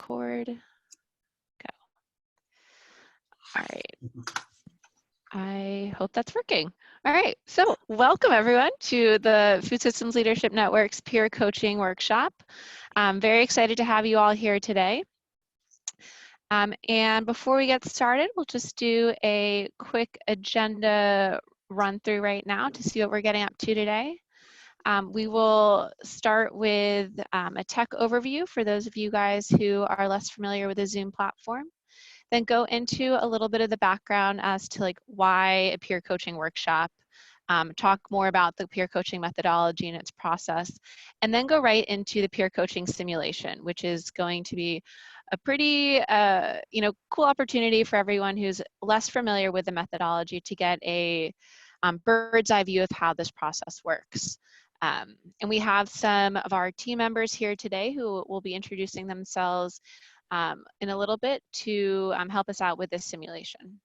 Record, go. All right. I hope that's working. All right, so welcome everyone to the Food Systems Leadership Network's Peer Coaching Workshop. I'm very excited to have you all here today. And before we get started, we'll just do a quick agenda run through right now to see what we're getting up to today. We will start with a tech overview for those of you guys who are less familiar with the Zoom platform. Then go into a little bit of the background as to like why a peer coaching workshop, talk more about the peer coaching methodology and its process, and then go right into the peer coaching simulation, which is going to be a pretty cool opportunity for everyone who's less familiar with the methodology to get a bird's eye view of how this process works. And we have some of our team members here today who will be introducing themselves in a little bit to help us out with this simulation.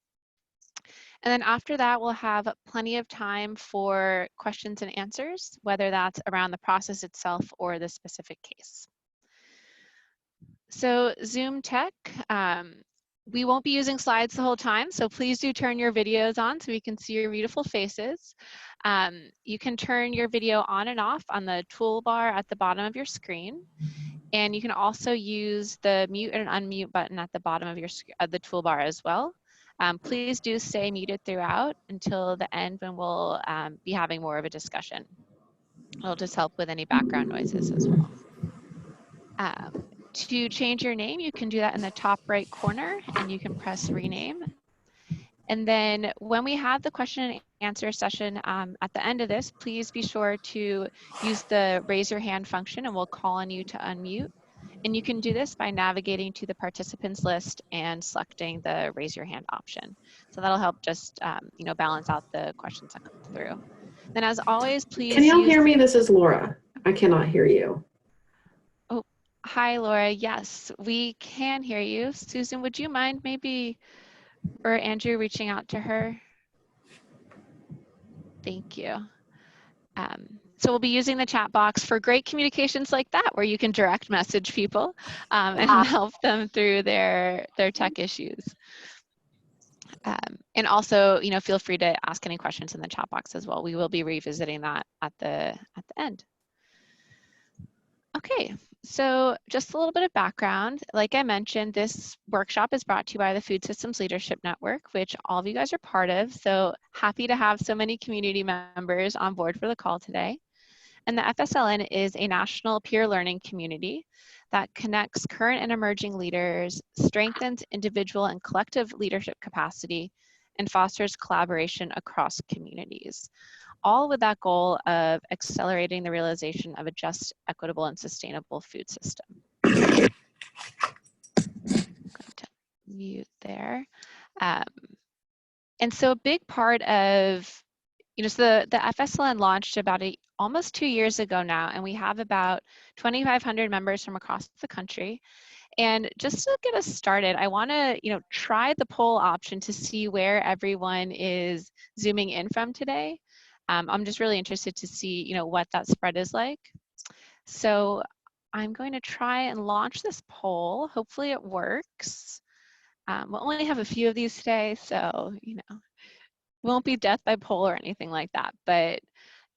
And then after that, we'll have plenty of time for questions and answers, whether that's around the process itself or the specific case. So Zoom tech, we won't be using slides the whole time, so please do turn your videos on so we can see your beautiful faces. You can turn your video on and off on the toolbar at the bottom of your screen. And you can also use the mute and unmute button at the bottom of the toolbar as well. Please do stay muted throughout until the end when we'll be having more of a discussion. It'll just help with any background noises as well. To change your name, you can do that in the top right corner and you can press rename. And then when we have the question and answer session at the end of this, please be sure to use the raise your hand function and we'll call on you to unmute. And you can do this by navigating to the participants list and selecting the raise your hand option. So that'll help just balance out the questions that come through. Then as always, please Can you hear me? This is Laura. I cannot hear you. Oh, hi Laura. Yes, we can hear you. Susan, would you mind maybe, or Andrew, reaching out to her? Thank you. So we'll be using the chat box for great communications like that, where you can direct message people and help them through their tech issues. And also, feel free to ask any questions in the chat box as well. We will be revisiting that at the end. Okay, so just a little bit of background. Like I mentioned, this workshop is brought to you by the Food Systems Leadership Network, which all of you guys are part of. So happy to have so many community members on board for the call today. And the FSLN is a national peer learning community that connects current and emerging leaders, strengthens individual and collective leadership capacity, and fosters collaboration across communities, all with that goal of accelerating the realization of a just, equitable, and sustainable food system. I'm going to mute there. And so a big part of, so the FSLN launched about almost 2 years ago now, and we have about 2,500 members from across the country. And just to get us started, I want to, try the poll option to see where everyone is zooming in from today. I'm just really interested to see, what that spread is like. So I'm going to try and launch this poll. Hopefully it works. We'll only have a few of these today, so, won't be death by poll or anything like that, but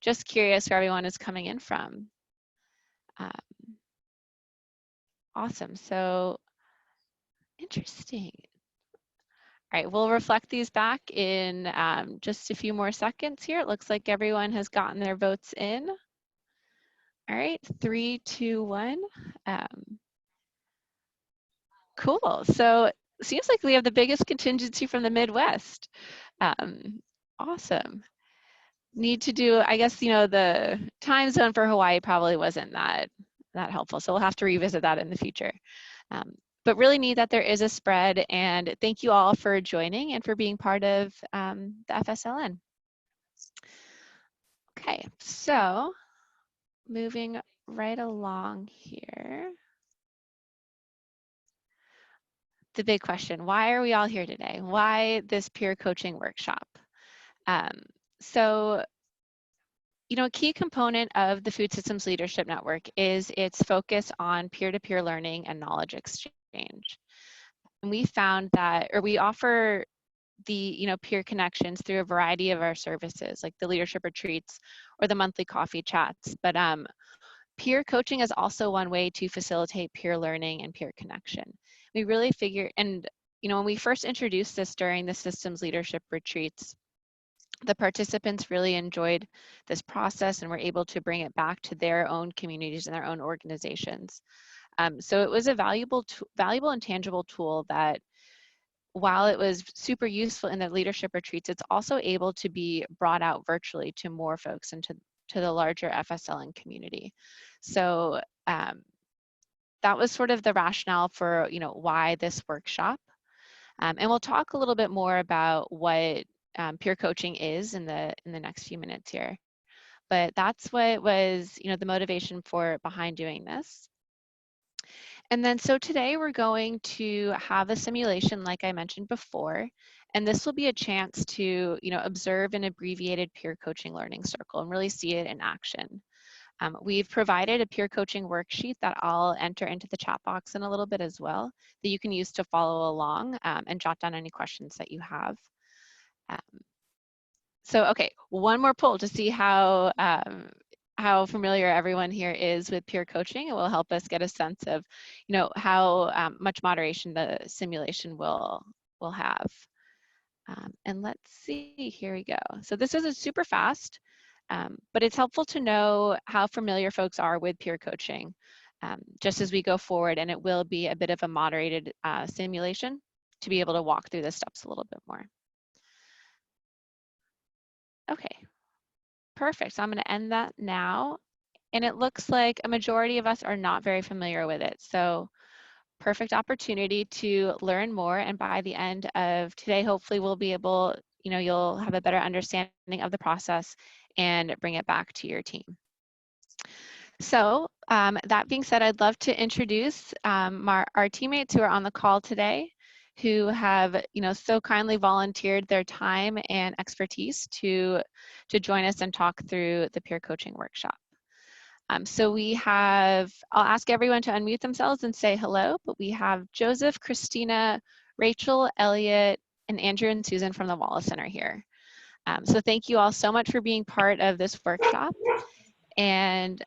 just curious where everyone is coming in from. Awesome, so interesting. All right, we'll reflect these back in just a few more seconds here. It looks like everyone has gotten their votes in. All right, 3, 2, 1. Cool, so it seems like we have the biggest contingency from the Midwest. Awesome. Need to do, I guess, the time zone for Hawaii probably wasn't that helpful, so we'll have to revisit that in the future. But really neat that there is a spread, and thank you all for joining and for being part of the FSLN. Okay, so moving right along here. The big question, why are we all here today? Why this peer coaching workshop? So, a key component of the Food Systems Leadership Network is its focus on peer-to-peer learning and knowledge exchange. exchange. And we found that, or we offer the peer connections through a variety of our services, like the leadership retreats or the monthly coffee chats. But peer coaching is also one way to facilitate peer learning and peer connection. We really figure, and when we first introduced this during the systems leadership retreats, the participants really enjoyed this process and were able to bring it back to their own communities and their own organizations. So it was a valuable and tangible tool that, while it was super useful in the leadership retreats, it's also able to be brought out virtually to more folks and to the larger FSLN community. So that was sort of the rationale for why this workshop. And we'll talk a little bit more about what peer coaching is in the next few minutes here. But that's what was the motivation behind doing this. And then so today we're going to have a simulation like I mentioned before, and this will be a chance to observe an abbreviated peer coaching learning circle and really see it in action. We've provided a peer coaching worksheet that I'll enter into the chat box in a little bit as well, that you can use to follow along and jot down any questions that you have. So okay, one more poll to see how familiar everyone here is with peer coaching. It will help us get a sense of, how much moderation the simulation will have. And let's see, here we go. So this is super fast, but it's helpful to know how familiar folks are with peer coaching just as we go forward, and it will be a bit of a moderated simulation to be able to walk through the steps a little bit more. Okay, perfect. So I'm going to end that now. And it looks like a majority of us are not very familiar with it. So perfect opportunity to learn more. And by the end of today, hopefully we'll be able, you'll have a better understanding of the process and bring it back to your team. So that being said, I'd love to introduce our teammates who are on the call today, who have so kindly volunteered their time and expertise to join us and talk through the peer coaching workshop. So we have, I'll ask everyone to unmute themselves and say hello, but we have Joseph, Christina, Rachel, Elliot, and Andrew and Susan from the Wallace Center here. So thank you all so much for being part of this workshop. And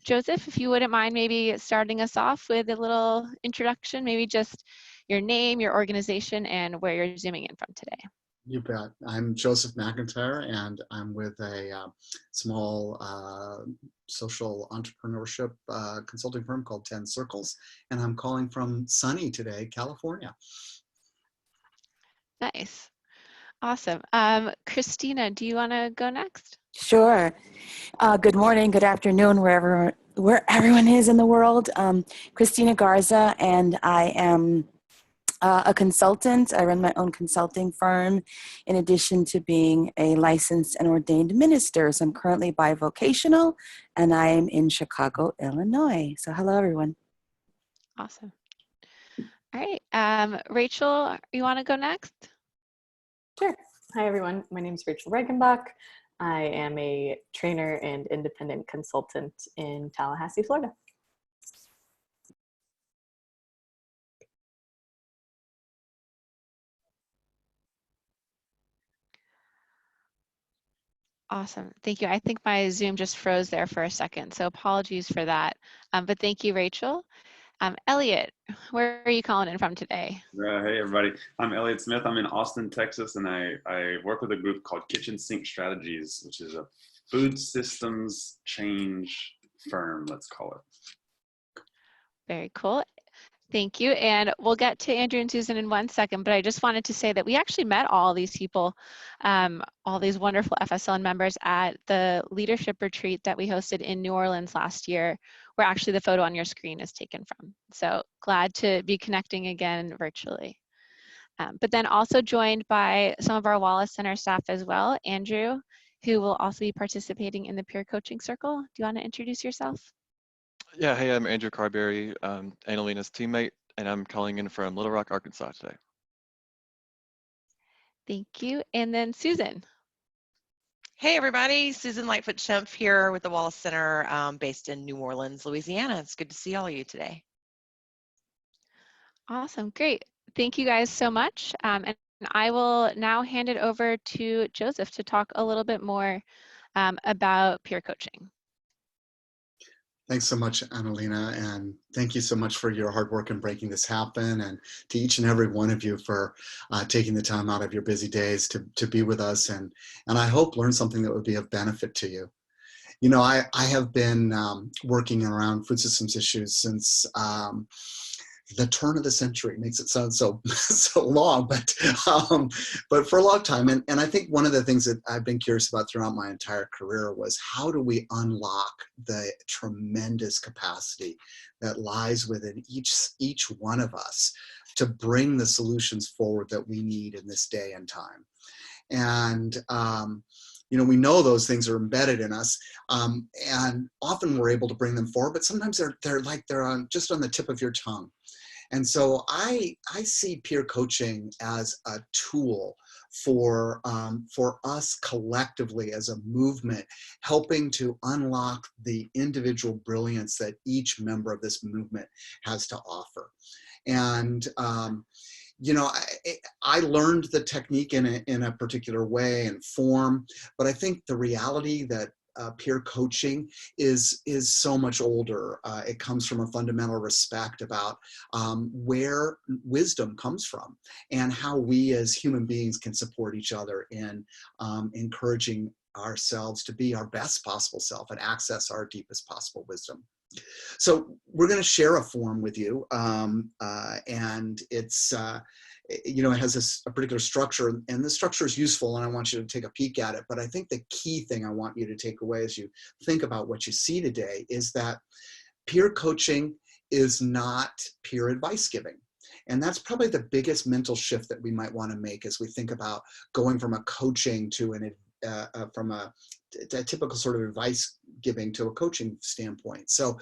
Joseph, if you wouldn't mind maybe starting us off with a little introduction, maybe just your name, your organization, and where you're zooming in from today. You bet. I'm Joseph McIntyre, and I'm with a small social entrepreneurship consulting firm called 10 Circles, and I'm calling from sunny today, California. Nice. Awesome. Christina, do you want to go next? Sure. Good morning, good afternoon, where everyone is in the world. Christina Garza, and I am a consultant. I run my own consulting firm in addition to being a licensed and ordained minister. So I'm currently bivocational, and I am in Chicago, Illinois. So hello, everyone. Awesome. All right. Rachel, you want to go next? Sure. Hi, everyone. My name is Rachel Reichenbach. I am a trainer and independent consultant in Tallahassee, Florida. Awesome. Thank you. I think my Zoom just froze there for a second, so apologies for that. But thank you, Rachel. Elliot, where are you calling in from today? Hey, everybody. I'm Elliot Smith. I'm in Austin, Texas, and I work with a group called Kitchen Sink Strategies, which is a food systems change firm, let's call it. Very cool. Thank you. And we'll get to Andrew and Susan in one second, but I just wanted to say that we actually met all these people, all these wonderful FSLN members at the leadership retreat that we hosted in New Orleans last year, where actually the photo on your screen is taken from. So glad to be connecting again virtually. But then also joined by some of our Wallace Center staff as well, Andrew, who will also be participating in the peer coaching circle. Do you want to introduce yourself? Yeah, hey, I'm Andrew Carberry, Annalina's teammate, and I'm calling in from Little Rock, Arkansas today. Thank you. And then Susan. Hey, everybody. Susan Lightfoot-Schempf here with the Wallace Center based in New Orleans, Louisiana. It's good to see all of you today. Awesome, great. Thank you guys so much. And I will now hand it over to Joseph to talk a little bit more about peer coaching. Thanks so much, Annalena, and thank you so much for your hard work in making this happen, and to each and every one of you for taking the time out of your busy days to be with us, and I hope learn something that would be of benefit to you. You know, I have been working around food systems issues since the turn of the century. Makes it sound so so long, but for a long time. And I think one of the things that I've been curious about throughout my entire career was, how do we unlock the tremendous capacity that lies within each one of us to bring the solutions forward that we need in this day and time. And you know, we know those things are embedded in us, and often we're able to bring them forward, but sometimes they're just on the tip of your tongue. And so I see peer coaching as a tool for us collectively as a movement, helping to unlock the individual brilliance that each member of this movement has to offer. And you know, I learned the technique in a particular way and form, but I think the reality that peer coaching is so much older. It comes from a fundamental respect about where wisdom comes from and how we as human beings can support each other in encouraging ourselves to be our best possible self and access our deepest possible wisdom. So we're going to share a form with you, and it's you know, it has a particular structure, and the structure is useful, and I want you to take a peek at it. But I think the key thing I want you to take away as you think about what you see today is that peer coaching is not peer advice giving. And that's probably the biggest mental shift that we might want to make as we think about going from a coaching to from a typical sort of advice giving to a coaching standpoint. So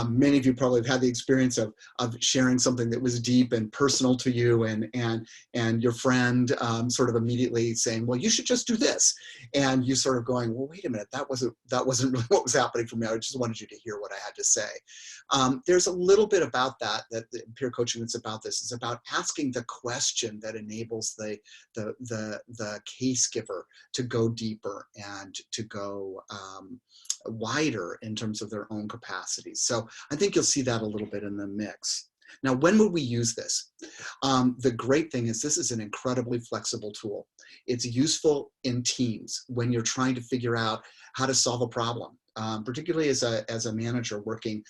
many of you probably have had the experience of sharing something that was deep and personal to you, and your friend sort of immediately saying, well, you should just do this. And you sort of going, well, wait a minute, that wasn't really what was happening for me. I just wanted you to hear what I had to say. There's a little bit about that the peer coaching that's about this. It's about asking the question that enables the case giver to go deeper and to go wider in terms of their own capacities. So I think you'll see that a little bit in the mix. Now, when would we use this? The great thing is this is an incredibly flexible tool. It's useful in teams when you're trying to figure out how to solve a problem. Particularly as a manager working,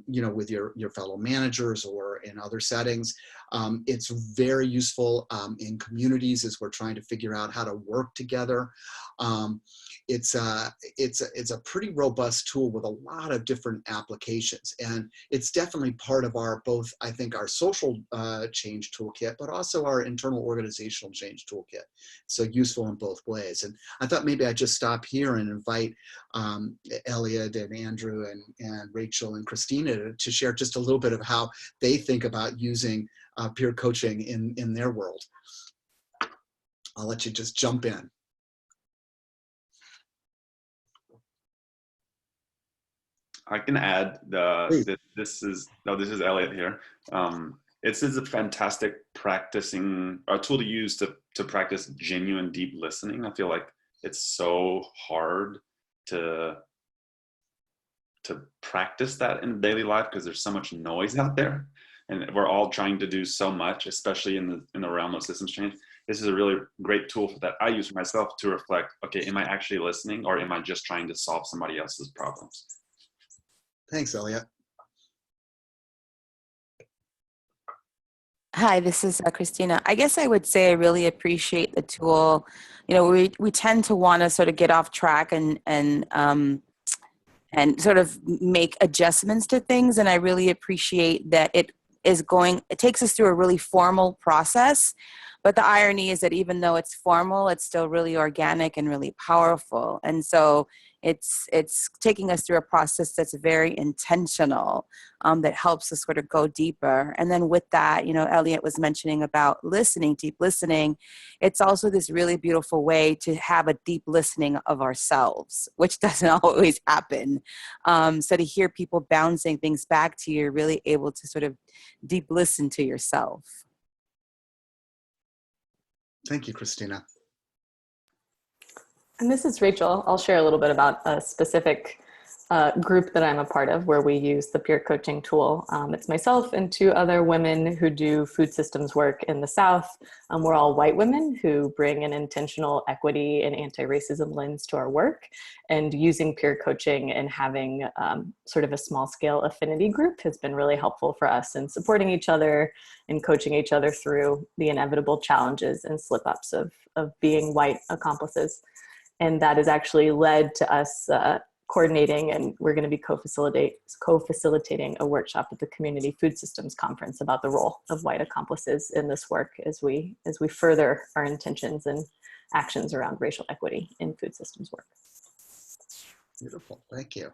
you know, with your fellow managers or in other settings. It's very useful in communities as we're trying to figure out how to work together. It's a pretty robust tool with a lot of different applications, and it's definitely part of our both, I think, our social change toolkit, but also our internal organizational change toolkit. So useful in both ways. And I thought maybe I'd just stop here and invite Elliot and Andrew and Rachel and Christina to share just a little bit of how they think about using peer coaching in their world. I'll let you just jump in. I can add this is Elliot here. This is a fantastic tool to use to practice genuine deep listening. I feel like it's so hard to practice that in daily life because there's so much noise out there, and we're all trying to do so much, especially in the realm of systems change. This is a really great tool for that I use for myself to reflect, okay, am I actually listening, or am I just trying to solve somebody else's problems? Thanks, Elliot. Hi, this is Christina. I guess I would say I really appreciate the tool. You know, we tend to want to sort of get off track and sort of make adjustments to things, and I really appreciate that it takes us through a really formal process. But the irony is that even though it's formal, it's still really organic and really powerful. And so it's taking us through a process that's very intentional, that helps us sort of go deeper. And then with that, you know, Elliot was mentioning about listening, deep listening. It's also this really beautiful way to have a deep listening of ourselves, which doesn't always happen. So to hear people bouncing things back to you, you're really able to sort of deep listen to yourself. Thank you, Christina. And this is Rachel. I'll share a little bit about a specific group that I'm a part of where we use the peer coaching tool. It's myself and two other women who do food systems work in the South. We're all white women who bring an intentional equity and anti-racism lens to our work, and using peer coaching and having sort of a small scale affinity group has been really helpful for us in supporting each other and coaching each other through the inevitable challenges and slip ups of being white accomplices. And that has actually led to us coordinating, and we're going to be co-facilitating a workshop at the Community Food Systems Conference about the role of white accomplices in this work as we further our intentions and actions around racial equity in food systems work. Beautiful, thank you.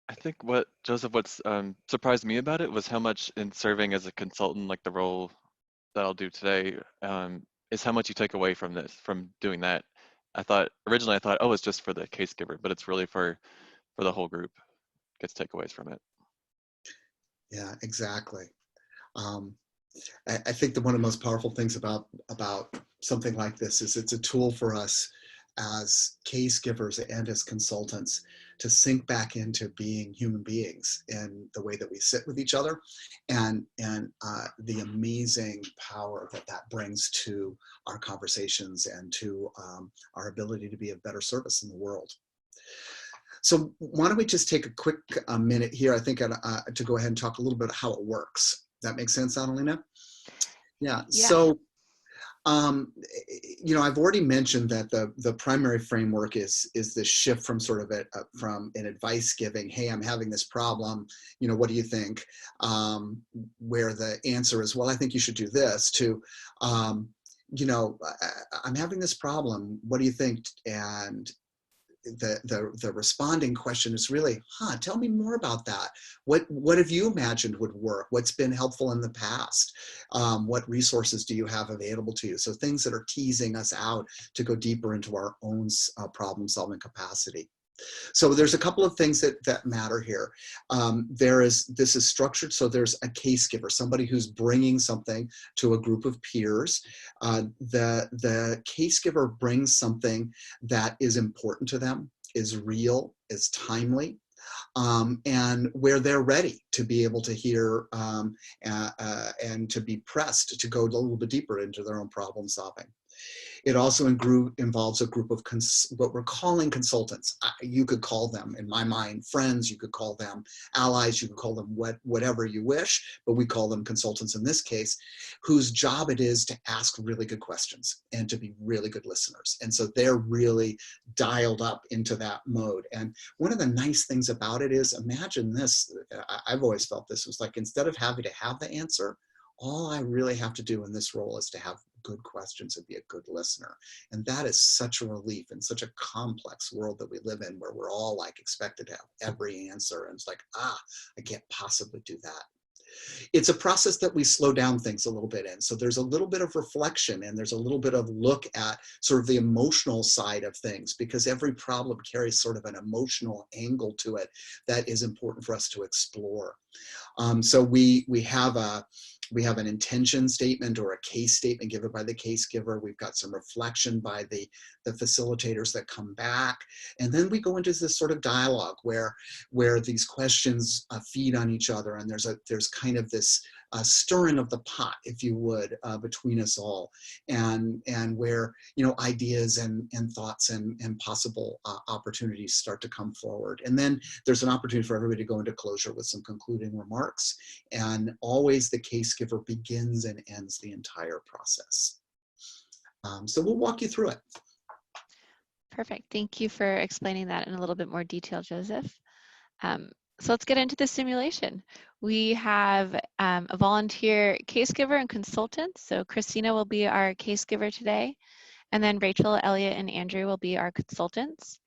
I think what's surprised me about it was how much in serving as a consultant, like the role that I'll do today, is how much you take away from doing that. Originally I thought, oh, it's just for the case giver, but it's really for the whole group. Gets takeaways from it. Yeah, exactly. I think that one of the most powerful things about something like this is it's a tool for us as case givers and as consultants to sink back into being human beings in the way that we sit with each other, and the amazing power that brings to our conversations and to our ability to be of better service in the world. So why don't we just take a quick minute here, I think, to go ahead and talk a little bit about how it works. That makes sense, Annalena? Yeah. So, you know, I've already mentioned that the primary framework is this shift from sort of from an advice giving, hey, I'm having this problem, you know, what do you think? Where the answer is, well, I think you should do this, to, you know, I'm having this problem, what do you think? And the responding question is really, tell me more about that. What have you imagined would work? What's been helpful in the past? What resources do you have available to you? So things that are teasing us out to go deeper into our own problem solving capacity. So there's a couple of things that matter here. This is structured, so there's a case giver, somebody who's bringing something to a group of peers. The case giver brings something that is important to them, is real, is timely, and where they're ready to be able to hear and to be pressed to go a little bit deeper into their own problem solving. It also involves a group of what we're calling consultants. You could call them, in my mind, friends. You could call them allies. You could call them whatever you wish, but we call them consultants in this case, whose job it is to ask really good questions and to be really good listeners. And so they're really dialed up into that mode. And one of the nice things about it is, imagine this, I've always felt this was like, instead of having to have the answer, all I really have to do in this role is to have good questions and be a good listener. And that is such a relief in such a complex world that we live in, where we're all like expected to have every answer. And it's like, I can't possibly do that. It's a process that we slow down things a little bit in. So there's a little bit of reflection, and there's a little bit of look at sort of the emotional side of things, because every problem carries sort of an emotional angle to it that is important for us to explore. So we have an intention statement or a case statement given by the case giver. We've got some reflection by the facilitators that come back. And then we go into this sort of dialogue where these questions feed on each other. And there's kind of this stirring of the pot, if you would, between us all, and where, you know, ideas and thoughts and possible opportunities start to come forward. And then there's an opportunity for everybody to go into closure with some concluding remarks. And always the case giver begins and ends the entire process. So we'll walk you through it. Perfect. Thank you for explaining that in a little bit more detail, Joseph. So let's get into the simulation. We have a volunteer case giver and consultant. So Christina will be our case giver today, and then Rachel, Elliot, and Andrew will be our consultants.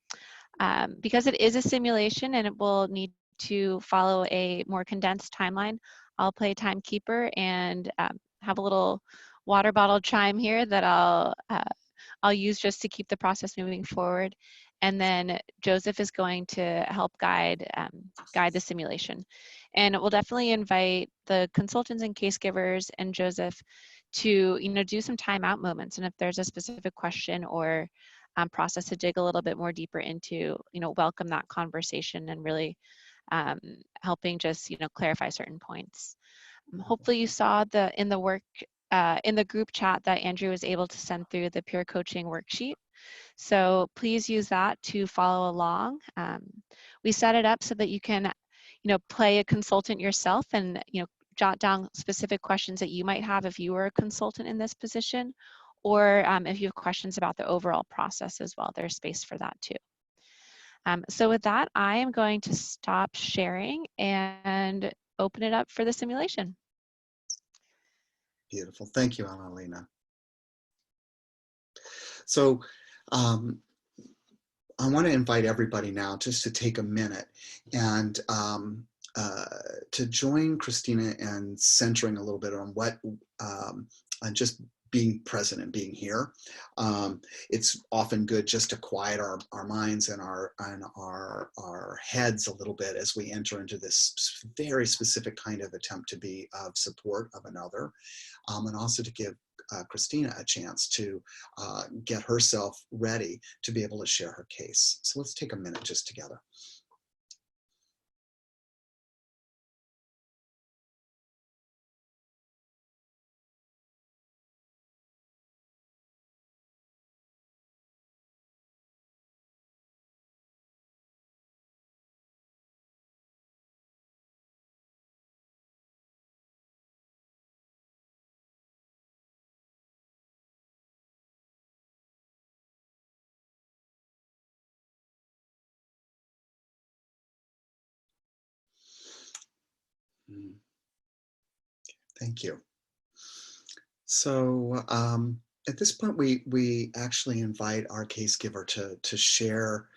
Because it is a simulation and it will need to follow a more condensed timeline, I'll play timekeeper and have a little water bottle chime here that I'll use just to keep the process moving forward. And then Joseph is going to help guide the simulation. And we'll definitely invite the consultants and case givers and Joseph to do some timeout moments. And if there's a specific question or process to dig a little bit more deeper into, welcome that conversation and really helping just clarify certain points. Hopefully you saw in the group chat that Andrew was able to send through the peer coaching worksheet. So please use that to follow along. We set it up so that you can, play a consultant yourself and, jot down specific questions that you might have if you were a consultant in this position, or if you have questions about the overall process as well, there's space for that too. So with that, I am going to stop sharing and open it up for the simulation. Beautiful. Thank you, Annalena. So I want to invite everybody now just to take a minute and to join Christina in centering a little bit on what, on just being present and being here. It's often good just to quiet our minds and our heads a little bit as we enter into this very specific kind of attempt to be of support of another, and also to give Christina a chance to get herself ready to be able to share her case. So let's take a minute just together. Thank you. So at this point, we actually invite our case giver to share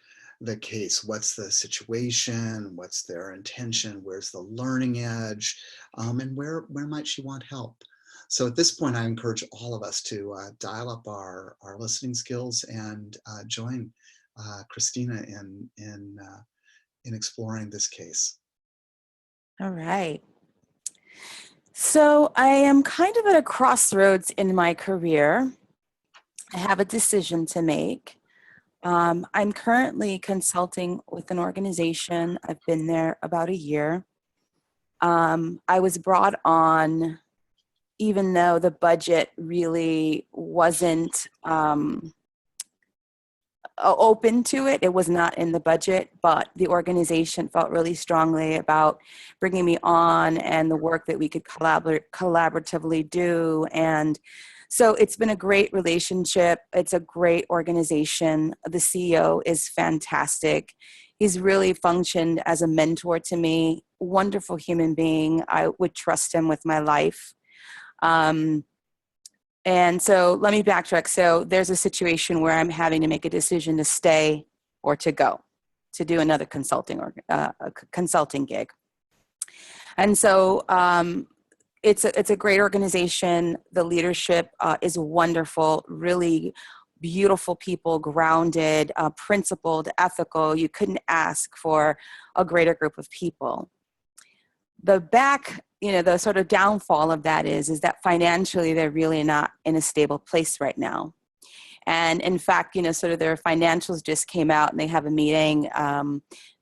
the case. What's the situation? What's their intention? Where's the learning edge? And where might she want help? So at this point, I encourage all of us to dial up our listening skills and join Christina in exploring this case. All right. So I am kind of at a crossroads in my career. I have a decision to make. I'm currently consulting with an organization. I've been there about a year. I was brought on even though the budget really wasn't open to it. It was not in the budget, but the organization felt really strongly about bringing me on and the work that we could collaboratively do. And so it's been a great relationship. It's a great organization. The CEO is fantastic. He's really functioned as a mentor to me. Wonderful human being. I would trust him with my life. And so let me backtrack. So there's a situation where I'm having to make a decision to stay or to go, to do another consulting gig. And so it's a great organization. The leadership is wonderful, really beautiful people, grounded, principled, ethical. You couldn't ask for a greater group of people. The sort of downfall of that is that financially they're really not in a stable place right now. And in fact, sort of their financials just came out and they have a meeting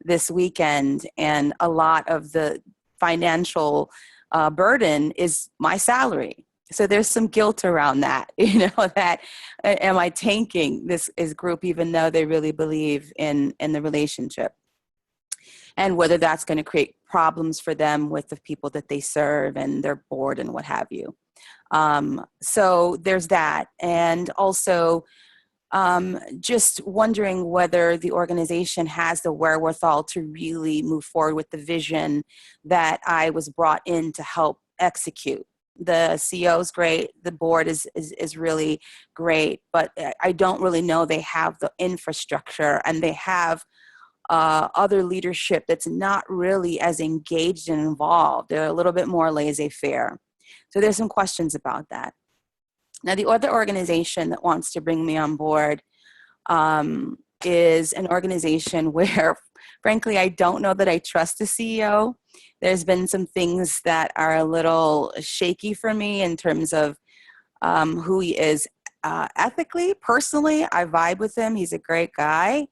this weekend, and a lot of the financial burden is my salary. So there's some guilt around that, that am I tanking this group even though they really believe in the relationship? And whether that's going to create problems for them with the people that they serve and their board and what have you. So there's that. And also just wondering whether the organization has the wherewithal to really move forward with the vision that I was brought in to help execute. The CEO is great. The board is really great, but I don't really know they have the infrastructure, and they have other leadership that's not really as engaged and involved. They're a little bit more laissez-faire. So there's some questions about that. Now, the other organization that wants to bring me on board is an organization where, frankly, I don't know that I trust the CEO. There's been some things that are a little shaky for me in terms of who he is ethically. Personally, I vibe with him. He's a great guy,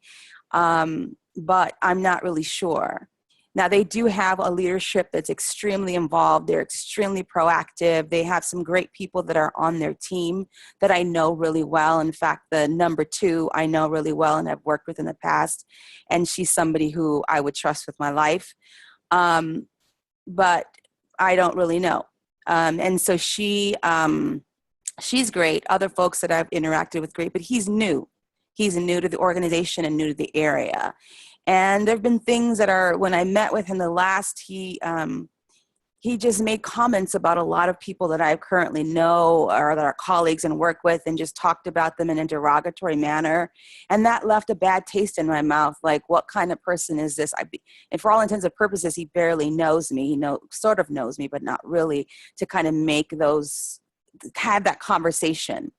but I'm not really sure. Now, they do have a leadership that's extremely involved. They're extremely proactive. They have some great people that are on their team that I know really well. In fact, the number 2 I know really well and have worked with in the past, and she's somebody who I would trust with my life. But I don't really know. And so she's great. Other folks that I've interacted with, great, but he's new. He's new to the organization and new to the area. And there have been things that are, when I met with him the last, he just made comments about a lot of people that I currently know or that are colleagues and work with, and just talked about them in a derogatory manner. And that left a bad taste in my mouth. Like, what kind of person is this? And for all intents and purposes, he barely knows me. He sort of knows me, but not really, to kind of have that conversation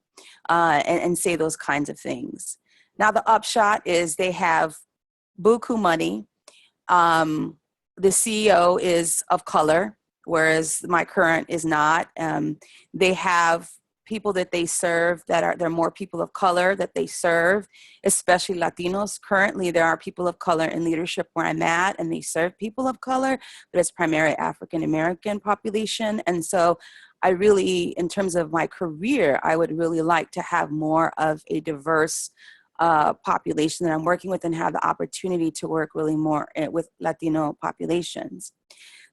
and say those kinds of things. Now, the upshot is they have buku money. The CEO is of color, whereas my current is not. They have people that they serve they're more people of color that they serve, especially Latinos. Currently, there are people of color in leadership where I'm at, and they serve people of color, but it's primarily African American population. And so I really, in terms of my career, I would really like to have more of a diverse population that I'm working with, and have the opportunity to work really more with Latino populations.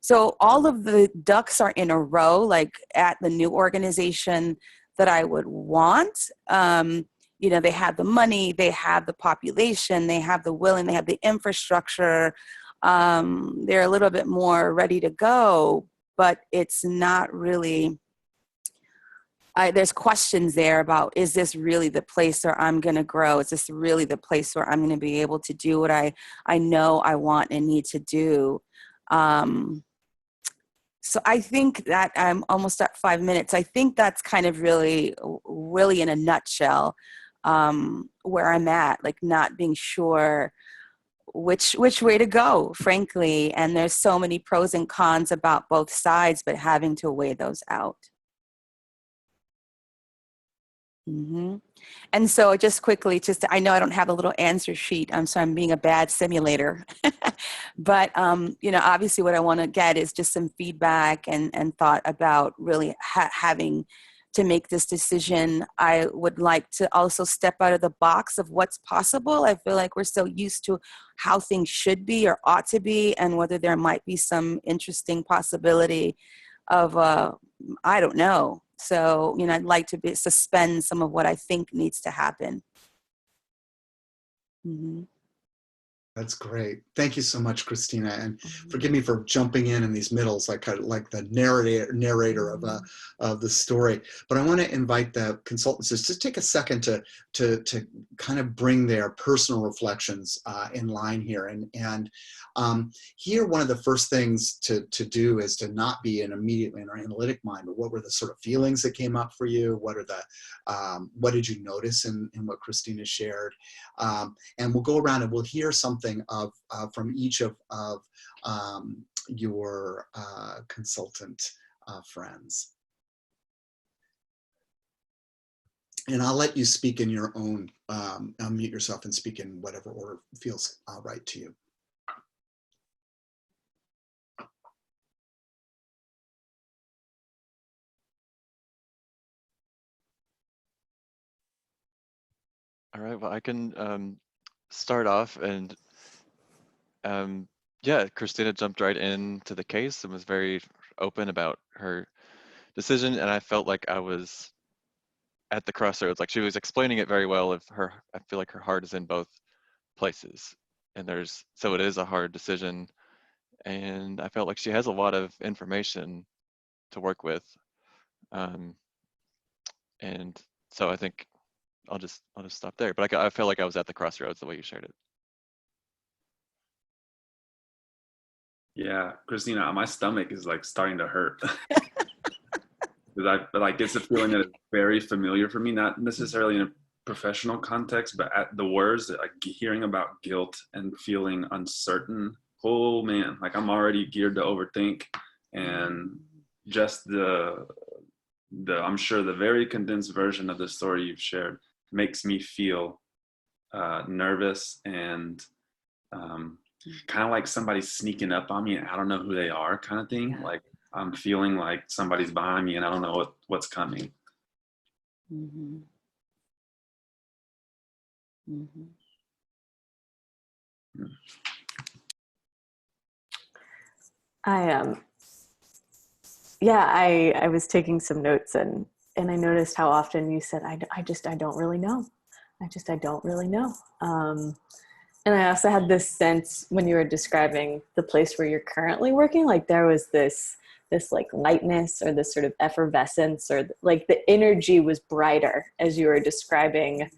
So all of the ducks are in a row, like at the new organization that I would want. They have the money, they have the population, they have the willing, they have the infrastructure. They're a little bit more ready to go, but it's not really, there's questions there about, is this really the place where I'm going to grow? Is this really the place where I'm going to be able to do what I know I want and need to do? So I think that I'm almost at 5 minutes. I think that's kind of really in a nutshell where I'm at, like not being sure which way to go, frankly. And there's so many pros and cons about both sides, but having to weigh those out. Mm-hmm. And so just quickly, I know I don't have a little answer sheet, so I'm being a bad simulator. But, obviously what I want to get is just some feedback and thought about really having to make this decision. I would like to also step out of the box of what's possible. I feel like we're so used to how things should be or ought to be, and whether there might be some interesting possibility of, I don't know. So, I'd like to suspend some of what I think needs to happen. Mm-hmm. That's great. Thank you so much, Christina. And forgive me for jumping in these middles, like the narrator of the story. But I want to invite the consultants to just take a second to kind of bring their personal reflections in line here. And here, one of the first things to do is to not be immediately in our analytic mind, but what were the sort of feelings that came up for you? What did you notice in what Christina shared? And we'll go around and we'll hear something from each of your consultant friends. And I'll let you speak in your own, unmute yourself and speak in whatever order feels right to you. All right, well, I can start off, and yeah, Christina jumped right into the case and was very open about her decision, and I felt like I was at the crossroads. Like, she was explaining it very well. I feel like her heart is in both places, and so it is a hard decision, and I felt like she has a lot of information to work with, and so I think I'll just stop there. But I felt like I was at the crossroads the way you shared it. Yeah, Christina, my stomach is like starting to hurt. But like it's a feeling that is very familiar for me, not necessarily in a professional context, but at the words that, like, hearing about guilt and feeling uncertain. Oh man, like I'm already geared to overthink, and just I'm sure the very condensed version of the story you've shared makes me feel nervous and kind of like somebody's sneaking up on me and I don't know who they are, kind of thing. Like I'm feeling like somebody's behind me and I don't know what's coming. Mm-hmm. Mm-hmm. I was taking some notes and I noticed how often you said, I don't really know. I don't really know. And I also had this sense when you were describing the place where you're currently working, like there was this like lightness or this sort of effervescence, or like the energy was brighter as you were describing,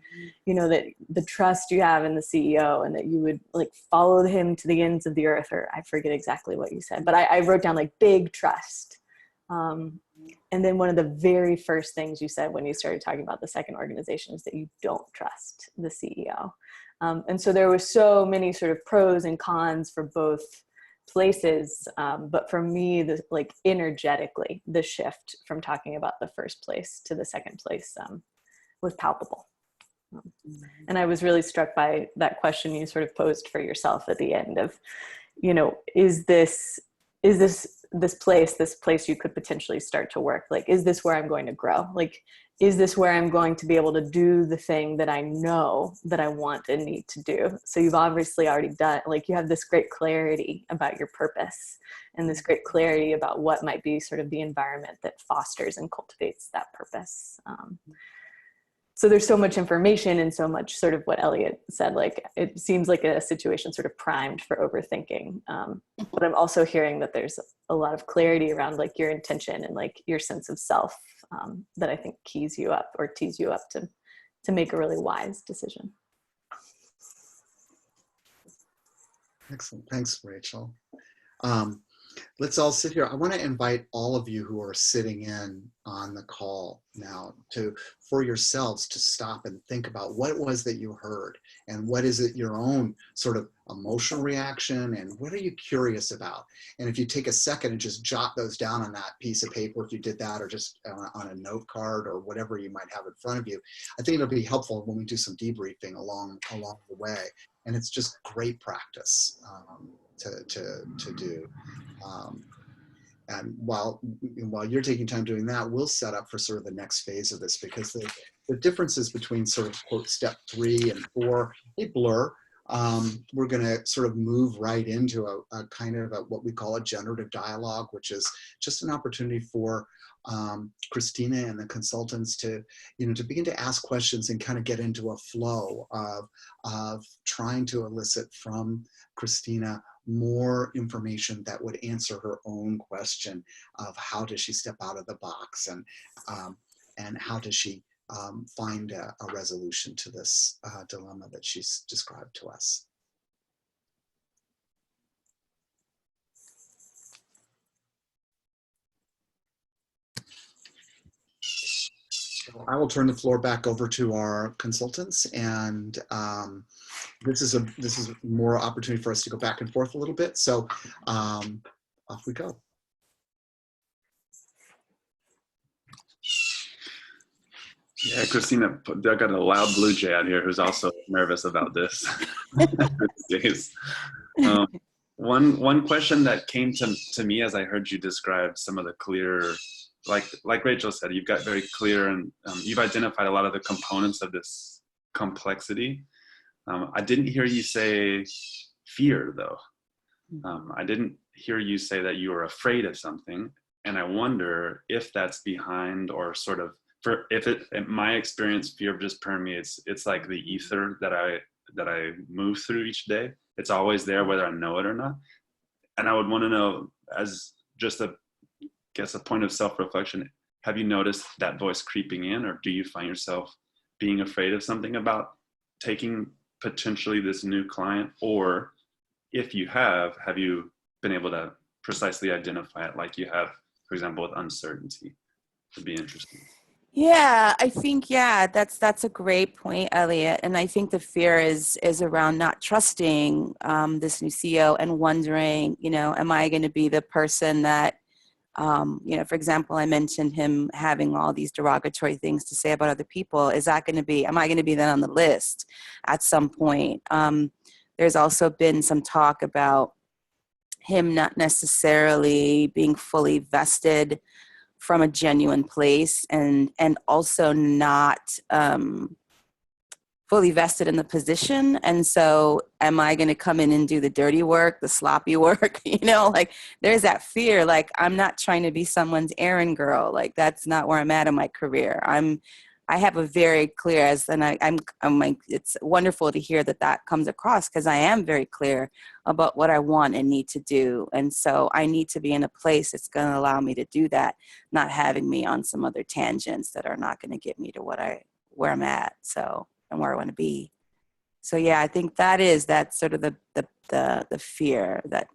you know, that the trust you have in the CEO and that you would like follow him to the ends of the earth, or I forget exactly what you said, but I wrote down like big trust. And then one of the very first things you said when you started talking about the second organization is that you don't trust the CEO. And so there were so many sort of pros and cons for both places. But for me, like energetically, the shift from talking about the first place to the second place was palpable. And I was really struck by that question you sort of posed for yourself at the end of, you know, is this place you could potentially start to work? Like, is this where I'm going to grow? Like, is this where I'm going to be able to do the thing that I know that I want and need to do? So you've obviously already done, like, you have this great clarity about your purpose and this great clarity about what might be sort of the environment that fosters and cultivates that purpose. So there's so much information and so much sort of what Elliot said, like, it seems like a situation sort of primed for overthinking. But I'm also hearing that there's a lot of clarity around like your intention and like your sense of self that I think keys you up or tees you up to make a really wise decision. Excellent. Thanks, Rachel. Let's all sit here. I want to invite all of you who are sitting in on the call now for yourselves to stop and think about what it was that you heard and what is it your own sort of emotional reaction and what are you curious about? And if you take a second and just jot those down on that piece of paper, if you did that, or just on a note card or whatever you might have in front of you, I think it'll be helpful when we do some debriefing along the way. And it's just great practice to do. And while you're taking time doing that, we'll set up for sort of the next phase of this, because the differences between sort of quote step 3 and 4, they blur. We're going to sort of move right into a kind of what we call a generative dialogue, which is just an opportunity for Christina and the consultants to begin to ask questions and kind of get into a flow of trying to elicit from Christina more information that would answer her own question of how does she step out of the box, and how does she find a resolution to this dilemma that she's described to us. So I will turn the floor back over to our consultants, and this is more opportunity for us to go back and forth a little bit. So off we go. Yeah, Christina, I got a loud blue jay out here who's also nervous about this. One question that came to me as I heard you describe some of the clear, like Rachel said, you've got very clear and you've identified a lot of the components of this complexity. I didn't hear you say fear, though. I didn't hear you say that you were afraid of something, and I wonder if that's behind, or sort of, in my experience, fear just permeates. It's like the ether that I move through each day. It's always there, whether I know it or not. And I would want to know, as just a point of self-reflection, have you noticed that voice creeping in, or do you find yourself being afraid of something about taking potentially this new client? Or if you have you been able to precisely identify it like you have, for example, with uncertainty. Would be interesting. Yeah, I think, yeah, that's a great point, Elliot. And I think the fear is around not trusting this new CEO and wondering, am I going to be the person that, for example, I mentioned him having all these derogatory things to say about other people. Am I going to be then on the list at some point? There's also been some talk about him not necessarily being fully vested from a genuine place, and also not fully vested in the position. And so am I going to come in and do the dirty work, the sloppy work? Like there's that fear, like I'm not trying to be someone's errand girl. Like that's not where I'm at in my career. I have a very clear, I'm like, it's wonderful to hear that comes across, because I am very clear about what I want and need to do. And so I need to be in a place that's going to allow me to do that, not having me on some other tangents that are not going to get me to where I'm at. So, and where I want to be. So yeah, I think that's sort of the fear that,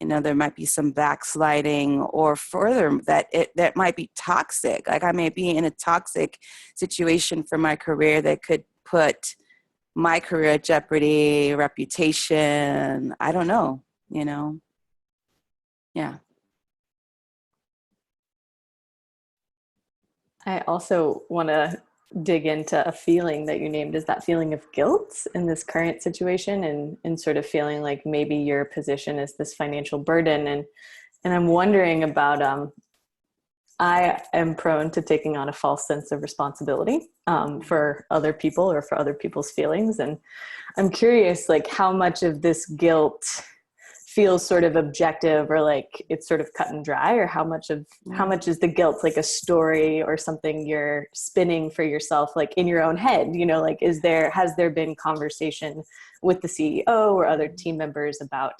there might be some backsliding, or further that might be toxic. Like I may be in a toxic situation for my career that could put my career at jeopardy, reputation. I don't know, Yeah. I also want to dig into a feeling that you named, is that feeling of guilt in this current situation, and sort of feeling like maybe your position is this financial burden. And I'm wondering about, I am prone to taking on a false sense of responsibility for other people or for other people's feelings. And I'm curious, like how much of this guilt feels sort of objective, or like it's sort of cut and dry, or how much is the guilt like a story or something you're spinning for yourself, like in your own head, like has there been conversation with the CEO or other team members about,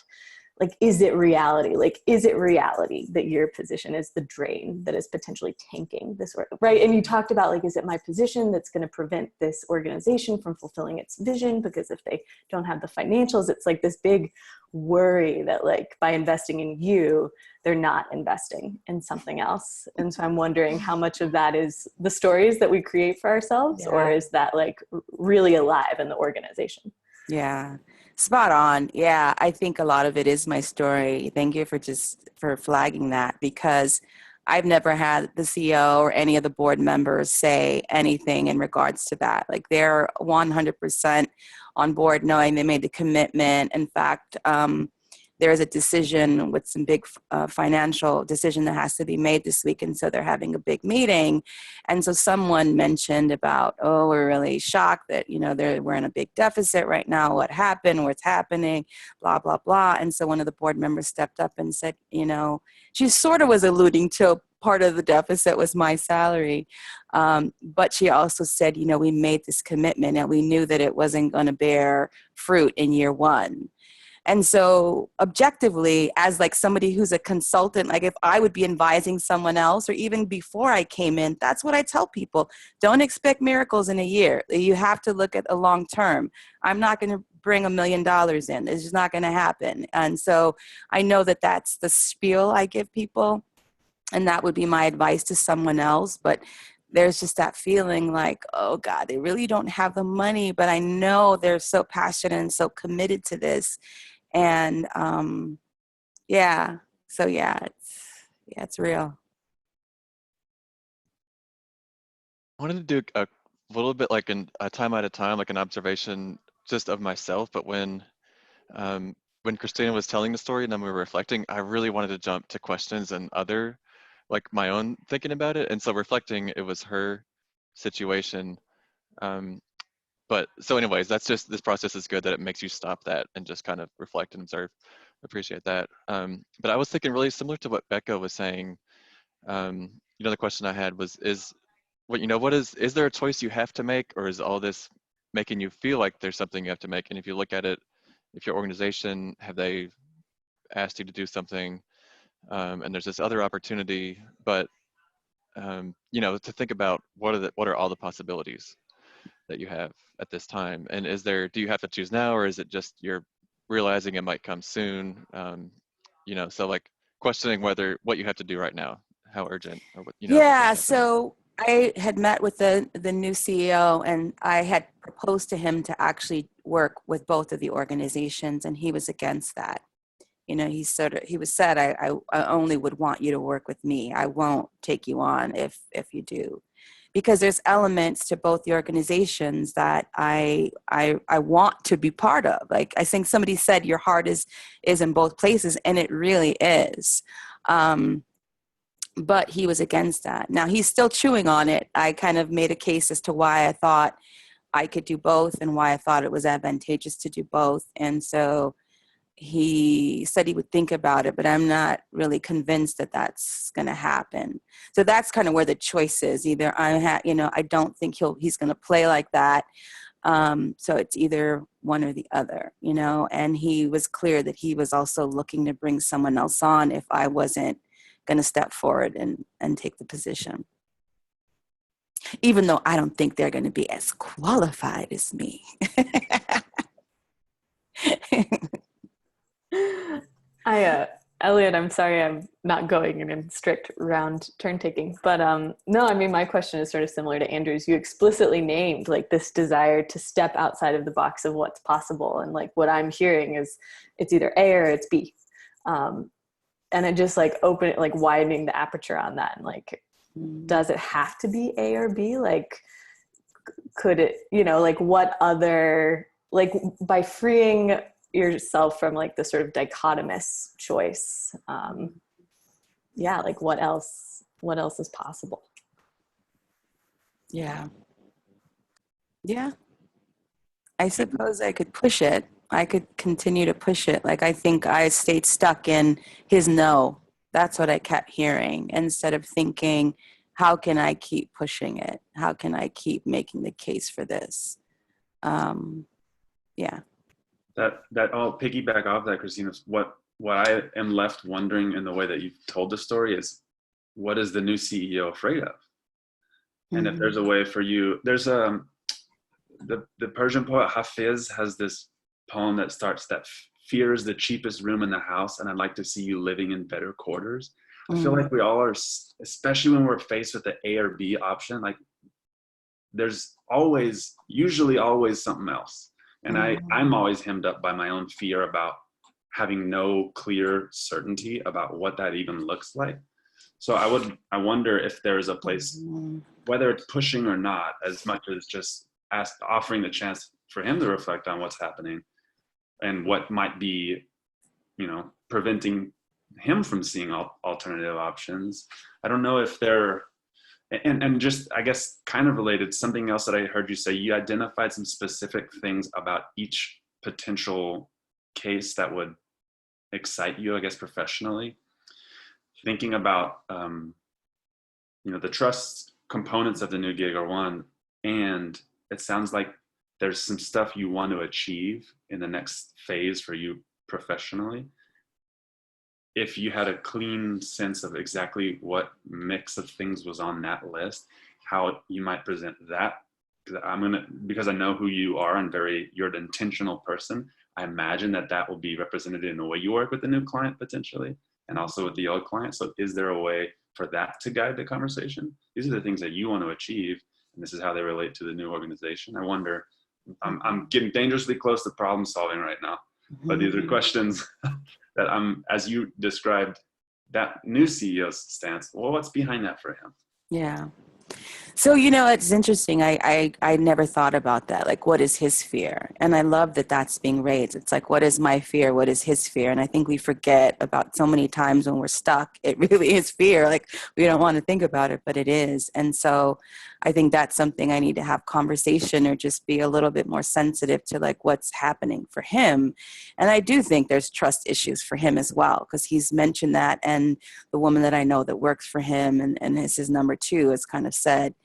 like, is it reality? Like, is it reality that your position is the drain that is potentially tanking this work, right? And you talked about, like, is it my position that's going to prevent this organization from fulfilling its vision? Because if they don't have the financials, it's like this big worry that, like, by investing in you, they're not investing in something else. And so I'm wondering how much of that is the stories that we create for ourselves, or is that like really alive in the organization? Yeah. Spot on. Yeah, I think a lot of it is my story. Thank you for flagging that, because I've never had the CEO or any of the board members say anything in regards to that. Like they're 100% on board, knowing they made the commitment. In fact, there is a decision with some big financial decision that has to be made this week. And so they're having a big meeting. And so someone mentioned about, we're really shocked that, we're in a big deficit right now. What happened? What's happening? Blah, blah, blah. And so one of the board members stepped up and said, she sort of was alluding to part of the deficit was my salary. But she also said, we made this commitment and we knew that it wasn't going to bear fruit in year one. And so objectively, as like somebody who's a consultant, like if I would be advising someone else, or even before I came in, that's what I tell people. Don't expect miracles in a year. You have to look at the long term. I'm not going to bring $1 million in. It's just not going to happen. And so I know that that's the spiel I give people. And that would be my advice to someone else. But there's just that feeling like, oh God, they really don't have the money, but I know they're so passionate and so committed to this. And it's real. I wanted to do a little bit like a time at a time, like an observation just of myself. But when Christina was telling the story and then we were reflecting, I really wanted to jump to questions and like my own thinking about it. And so reflecting, it was her situation. But so anyways, that's just, this process is good that it makes you stop that and just kind of reflect and observe. Appreciate that. But I was thinking really similar to what Becca was saying. The question I had was, is there a choice you have to make, or is all this making you feel like there's something you have to make? And if you look at it, if your organization, have they asked you to do something, and there's this other opportunity, but to think about what are all the possibilities that you have at this time, and do you have to choose now, or is it just you're realizing it might come soon? So like questioning what you have to do right now, how urgent or what, what's Yeah, happening. so I had met with the new CEO, and I had proposed to him to actually work with both of the organizations, and he was against that. He said, I only would want you to work with me. I won't take you on if you do, because there's elements to both the organizations that I want to be part of. Like, I think somebody said your heart is in both places, and it really is. But he was against that. Now he's still chewing on it. I kind of made a case as to why I thought I could do both and why I thought it was advantageous to do both. And so he said he would think about it, but I'm not really convinced that that's going to happen. So that's kind of where the choice is. Either I don't think he's going to play like that. So it's either one or the other, and he was clear that he was also looking to bring someone else on if I wasn't going to step forward and take the position. Even though I don't think they're going to be as qualified as me. Elliot, I'm sorry I'm not going in strict round turn taking, but no, I mean, my question is sort of similar to Andrew's. You explicitly named like this desire to step outside of the box of what's possible. And like what I'm hearing is it's either A or it's B. And it just like widening the aperture on that. And like, does it have to be A or B? Like, could it, like what other, like by freeing yourself from like the sort of dichotomous choice, like what else is possible? Yeah I suppose I could push it. I could continue to push it. Like, I think I stayed stuck in his no. That's what I kept hearing, instead of thinking, how can I keep pushing it? How can I keep making the case for this? That I'll piggyback off that, Christina. What I am left wondering in the way that you've told the story is, what is the new CEO afraid of? And if there's a way for you, there's the Persian poet Hafiz has this poem that starts that fear is the cheapest room in the house, and I'd like to see you living in better quarters. I feel like we all are, especially when we're faced with the A or B option, like there's usually always something else. And I'm always hemmed up by my own fear about having no clear certainty about what that even looks like. So I wonder if there's a place, whether it's pushing or not, as much as just offering the chance for him to reflect on what's happening and what might be, preventing him from seeing alternative options. I don't know if they're, and just, I guess, kind of related, something else that I heard you say, you identified some specific things about each potential case that would excite you, I guess, professionally. Thinking about, the trust components of the new gig are one, and it sounds like there's some stuff you want to achieve in the next phase for you professionally. If you had a clean sense of exactly what mix of things was on that list, how you might present that, because I know who you are and you're an intentional person. I imagine that will be represented in the way you work with the new client potentially, and also with the old client. So is there a way for that to guide the conversation? These are the things that you want to achieve, and this is how they relate to the new organization. I wonder, I'm getting dangerously close to problem solving right now, but these are questions that as you described that new CEO's stance, well, what's behind that for him? Yeah. So, it's interesting. I never thought about that. Like, what is his fear? And I love that that's being raised. It's like, what is my fear? What is his fear? And I think we forget about so many times when we're stuck, it really is fear. Like, we don't want to think about it, but it is. And so I think that's something I need to have conversation, or just be a little bit more sensitive to like what's happening for him. And I do think there's trust issues for him as well, because he's mentioned that. And the woman that I know that works for him and is his number two has kind of said,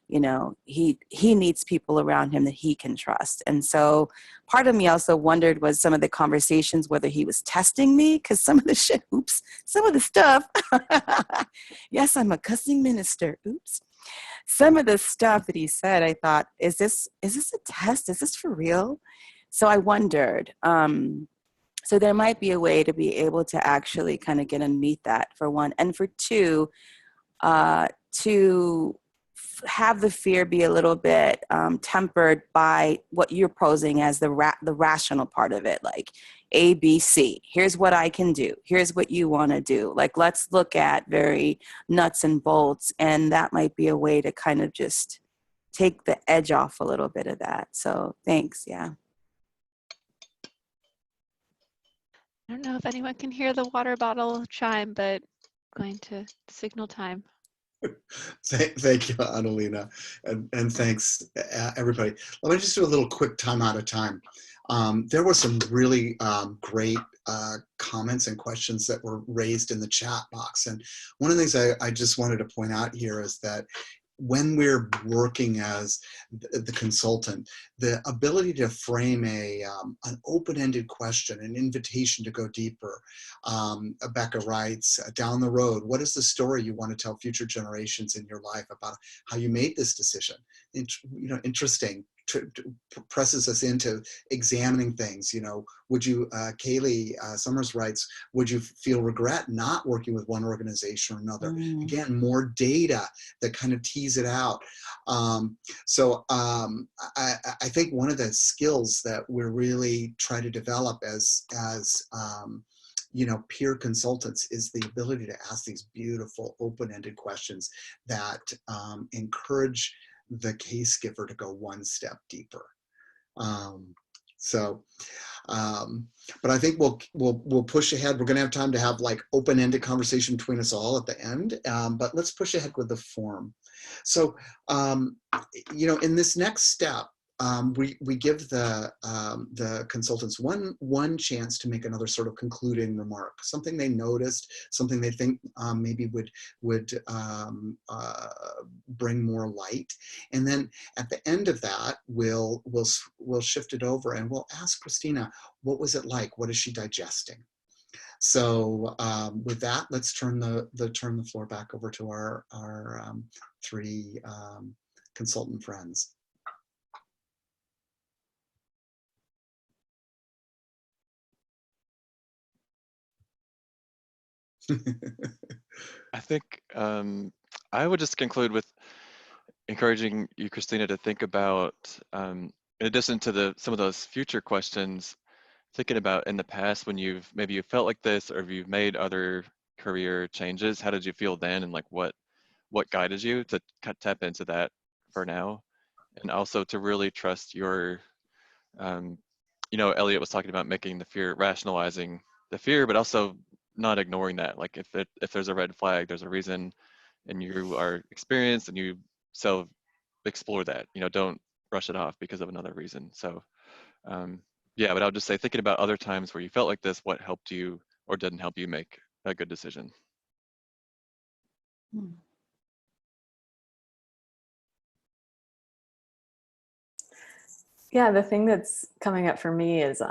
he needs people around him that he can trust. And so part of me also wondered, was some of the conversations, whether he was testing me, because some of the stuff, yes, I'm a cussing minister. Oops. Some of the stuff that he said, I thought, is this a test? Is this for real? So I wondered, So there might be a way to be able to actually kind of get underneath that, for one. And for two, to have the fear be a little bit tempered by what you're posing as the rational part of it, like A, B, C. Here's what I can do. Here's what you want to do. Like, let's look at very nuts and bolts. And that might be a way to kind of just take the edge off a little bit of that. So thanks. Yeah. I don't know if anyone can hear the water bottle chime, but I'm going to signal time. Thank you, Annalena, and thanks, everybody. Let me just do a little quick time out of time. There were some really great comments and questions that were raised in the chat box. And one of the things I just wanted to point out here is that when we're working as the consultant, the ability to frame an open-ended question, an invitation to go deeper. Becca writes, down the road, what is the story you want to tell future generations in your life about how you made this decision? Interesting. Presses us into examining things. Would you, Kaylee Summers writes, would you feel regret not working with one organization or another? Again, more data that kind of tease it out. I think one of the skills that we're really trying to develop as peer consultants is the ability to ask these beautiful open-ended questions that encourage the case giver to go one step deeper. But I think we'll push ahead. We're going to have time to have like open-ended conversation between us all at the end, but let's push ahead with the form. So, in this next step, we give the consultants one chance to make another sort of concluding remark, something they noticed, something they think maybe would bring more light, and then at the end of that, we'll shift it over and we'll ask Christina, what was it like? What is she digesting? So with that, let's turn the floor back over to our three consultant friends. I think I would just conclude with encouraging you, Christina, to think about, in addition to some of those future questions, thinking about in the past when maybe you felt like this, or if you've made other career changes, how did you feel then, and like what guided you to tap into that for now, and also to really trust your, Elliot was talking about making the fear, rationalizing the fear, but also not ignoring that. Like if there's a red flag, there's a reason, and you are experienced, and you explore that. Don't brush it off because of another reason. So, yeah, but I would just say thinking about other times where you felt like this, what helped you or didn't help you make a good decision. Yeah, the thing that's coming up for me is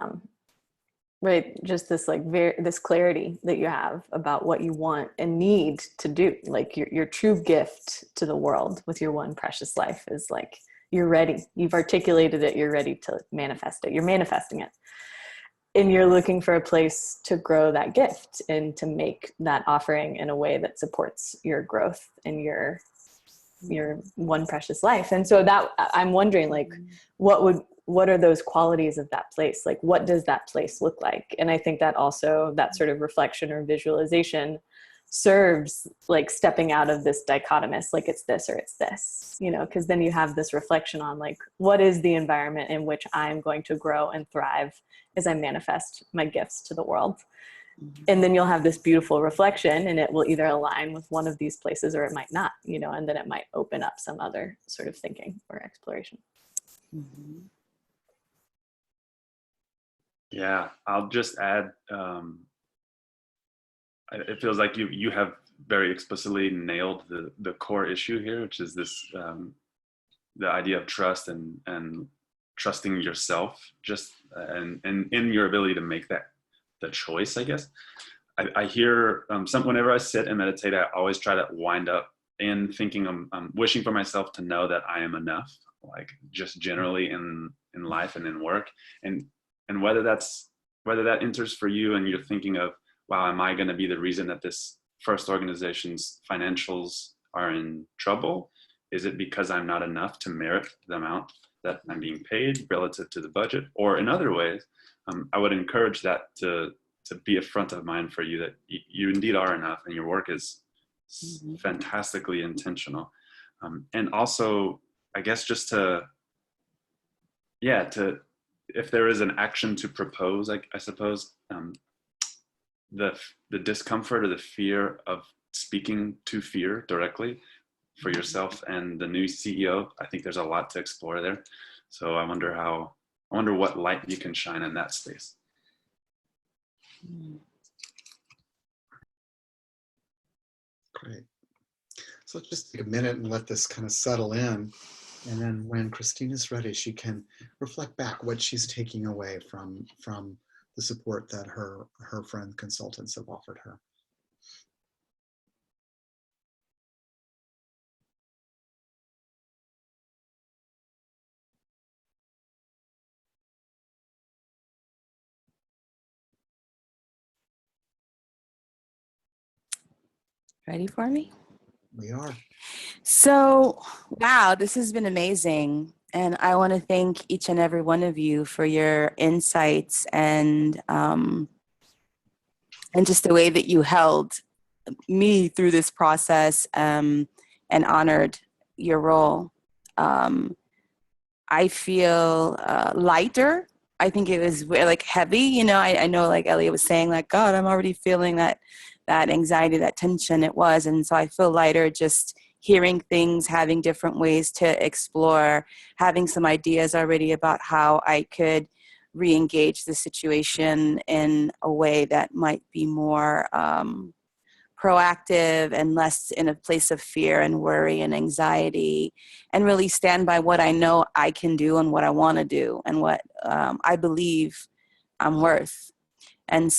right, just this this clarity that you have about what you want and need to do. Like your true gift to the world with your one precious life is like, you're ready. You've articulated it. You're ready to manifest it. You're manifesting it. And you're looking for a place to grow that gift and to make that offering in a way that supports your growth and your one precious life. And so that I'm wondering, like, what are those qualities of that place? Like, what does that place look like? And I think that also that sort of reflection or visualization serves like stepping out of this dichotomous, like it's this or it's this, because then you have this reflection on like, what is the environment in which I'm going to grow and thrive as I manifest my gifts to the world. And then you'll have this beautiful reflection, and it will either align with one of these places or it might not, and then it might open up some other sort of thinking or exploration. Mm-hmm. Yeah, I'll just add, it feels like you have very explicitly nailed the core issue here, which is this, the idea of trust and trusting yourself, and in your ability to make the choice, I guess. I hear whenever I sit and meditate, I always try to wind up in thinking I'm wishing for myself to know that I am enough, like just generally in life and in work, and whether that's whether that enters for you and you're thinking of, wow, am I going to be the reason that this first organization's financials are in trouble? Is it because I'm not enough to merit the amount that I'm being paid relative to the budget? Or in other ways, I would encourage that to be a front of mind for you, that you indeed are enough and your work is fantastically intentional. And also, I guess just if there is an action to propose, I suppose, the discomfort or the fear of speaking to fear directly for yourself and the new CEO, I think there's a lot to explore there. So I wonder what light you can shine in that space. Great. So let's just take a minute and let this kind of settle in. And then when Christina's ready, she can reflect back what she's taking away from the support that her friend consultants have offered her. Ready for me? We are. So, wow, this has been amazing. And I want to thank each and every one of you for your insights and just the way that you held me through this process and honored your role. I feel lighter. I think it was like heavy, you know, I know like Elliot was saying like, God, I'm already feeling that anxiety, that tension it was. And so I feel lighter just hearing things, having different ways to explore, having some ideas already about how I could re-engage the situation in a way that might be more proactive and less in a place of fear and worry and anxiety, and really stand by what I know I can do and what I want to do and what I believe I'm worth. And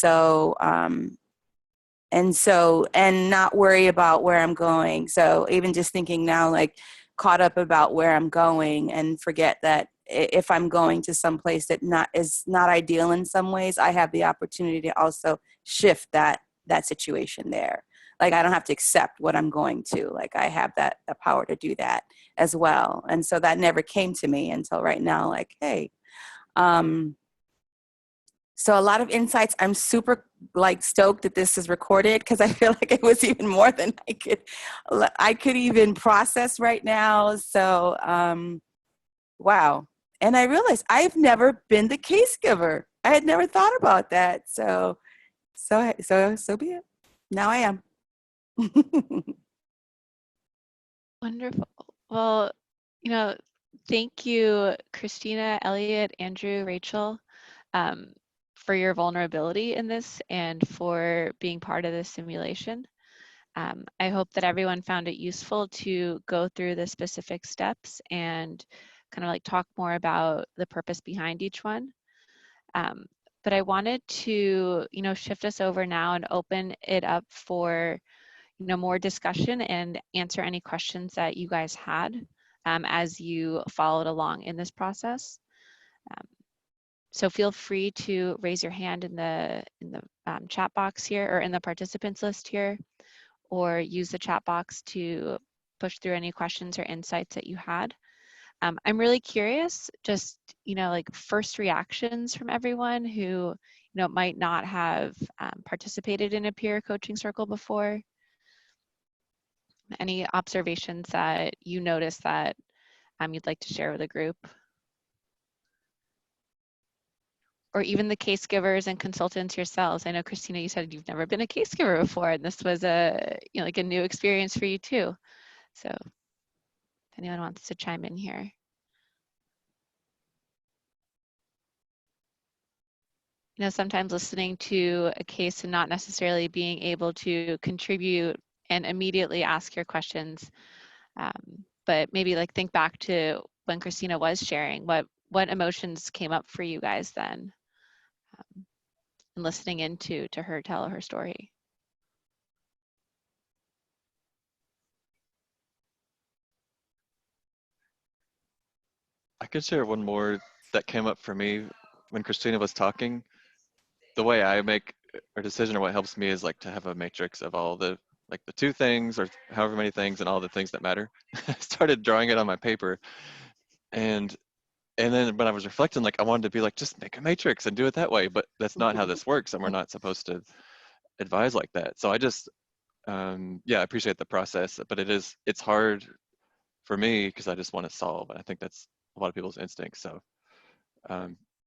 not worry about where I'm going. So even just thinking now, like caught up about where I'm going and forget that if I'm going to some place that is not ideal in some ways, I have the opportunity to also shift that situation there. Like I don't have to accept what I'm going to, like I have the power to do that as well. And so that never came to me until right now, like, hey, so a lot of insights. I'm super like stoked that this is recorded because I feel like it was even more than I could even process right now. So, wow. And I realized I've never been the case giver. I had never thought about that. So be it. Now I am. Wonderful. Well, you know, thank you, Christina, Elliot, Andrew, Rachel, for your vulnerability in this and for being part of this simulation. I hope that everyone found it useful to go through the specific steps and kind of like talk more about the purpose behind each one. But I wanted to, you know, shift us over now and open it up for, you know, more discussion and answer any questions that you guys had as you followed along in this process. So feel free to raise your hand in the chat box here or in the participants list here, or use the chat box to push through any questions or insights that you had. I'm really curious, just, you know, like first reactions from everyone who, you know, might not have participated in a peer coaching circle before. Any observations that you noticed that you'd like to share with the group? Or even the case givers and consultants yourselves. I know, Christina, you said you've never been a case giver before, and this was a, you know, like a new experience for you too. So if anyone wants to chime in here. You know, sometimes listening to a case and not necessarily being able to contribute and immediately ask your questions, but maybe like think back to when Christina was sharing, what emotions came up for you guys then, and listening into her tell her story. I could share one more that came up for me when Christina was talking. the way I make a decision, or what helps me, is like to have a matrix of all the, like the 2 things or however many things and all the things that matter. I started drawing it on my paper, and then when I was reflecting, like I wanted to be like, just make a matrix and do it that way, but that's not how this works, and we're not supposed to advise like that. So I just, yeah, I appreciate the process, but it's hard for me because I just want to solve. And I think that's a lot of people's instincts. So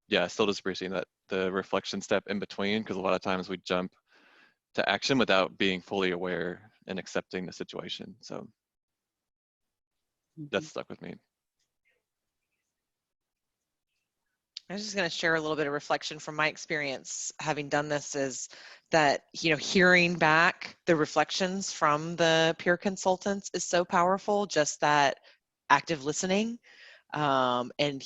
yeah, I still just appreciate that the reflection step in between, because a lot of times we jump to action without being fully aware and accepting the situation. So that's stuck with me. I was just going to share a little bit of reflection from my experience having done this, is that, you know, hearing back the reflections from the peer consultants is so powerful. Just that active listening, and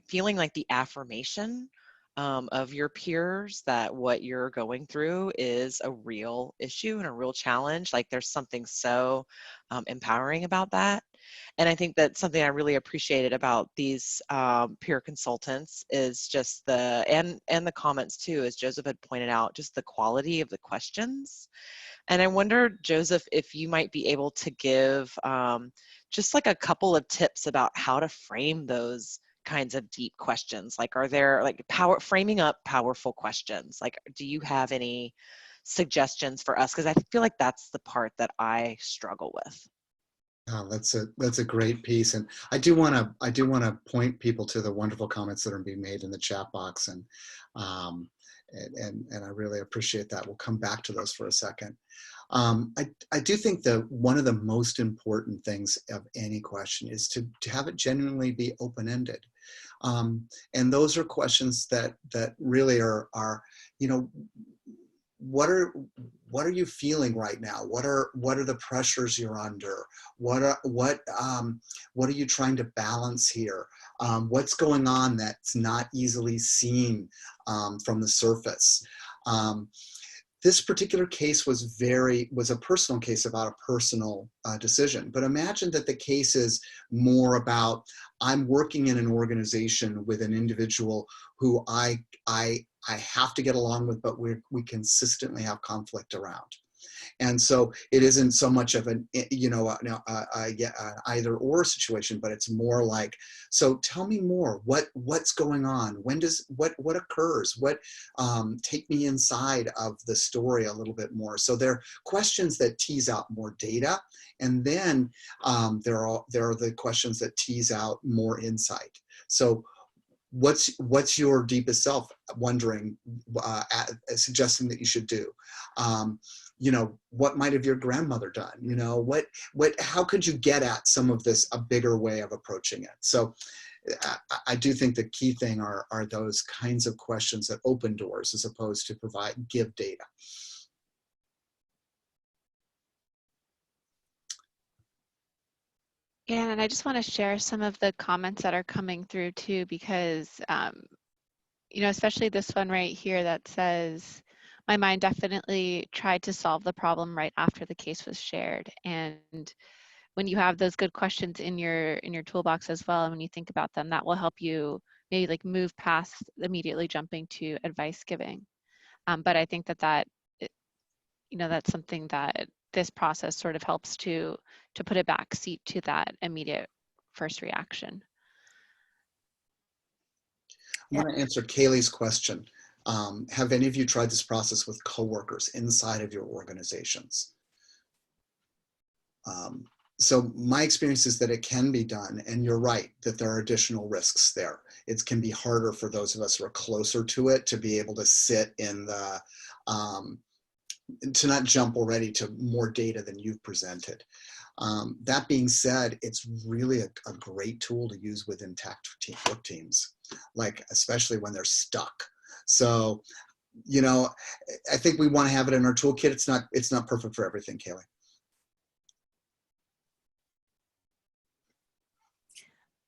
feeling like the affirmation of your peers that what you're going through is a real issue and a real challenge. Like there's something so empowering about that. And I think that's something I really appreciated about these peer consultants is just and the comments too, as Joseph had pointed out, just the quality of the questions. And I wonder, Joseph, if you might be able to give just like a couple of tips about how to frame those kinds of deep questions. Like, are there like framing up powerful questions? Like, do you have any suggestions for us? Because I feel like that's the part that I struggle with. Oh, that's a great piece, and I do want to point people to the wonderful comments that are being made in the chat box, and I really appreciate that. We'll come back to those for a second. I do think that one of the most important things of any question is to have it genuinely be open-ended, and those are questions that really are you know, what are you feeling right now? What are the pressures you're under? What are you trying to balance here? What's going on that's not easily seen from the surface? This particular case was a personal case about a personal decision. But imagine that the case is more about, I'm working in an organization with an individual who I have to get along with, but we consistently have conflict around. And so it isn't so much of an, you know, either or situation, but it's more like, so tell me more, what's going on? When does, what occurs? Take me inside of the story a little bit more. So there are questions that tease out more data. And then there are the questions that tease out more insight. So what's your deepest self wondering, suggesting that you should do? You know, what might have your grandmother done? You know, how could you get at some of this, a bigger way of approaching it? So I do think the key thing are those kinds of questions that open doors as opposed to give data. Yeah, and I just want to share some of the comments that are coming through too, because, you know, especially this one right here that says, my mind definitely tried to solve the problem right after the case was shared. And when you have those good questions in your toolbox as well, and when you think about them, that will help you maybe like move past immediately jumping to advice giving. But I think that you know, that's something that this process sort of helps to put a back seat to that immediate first reaction. I want to answer Kaylee's question. Have any of you tried this process with coworkers inside of your organizations? So my experience is that it can be done, and you're right that there are additional risks there. It can be harder for those of us who are closer to it to be able to sit in the, to not jump already to more data than you've presented. That being said, it's really a great tool to use within work teams, like especially when they're stuck. So, you know, I think we want to have it in our toolkit. It's not perfect for everything, Kaylee.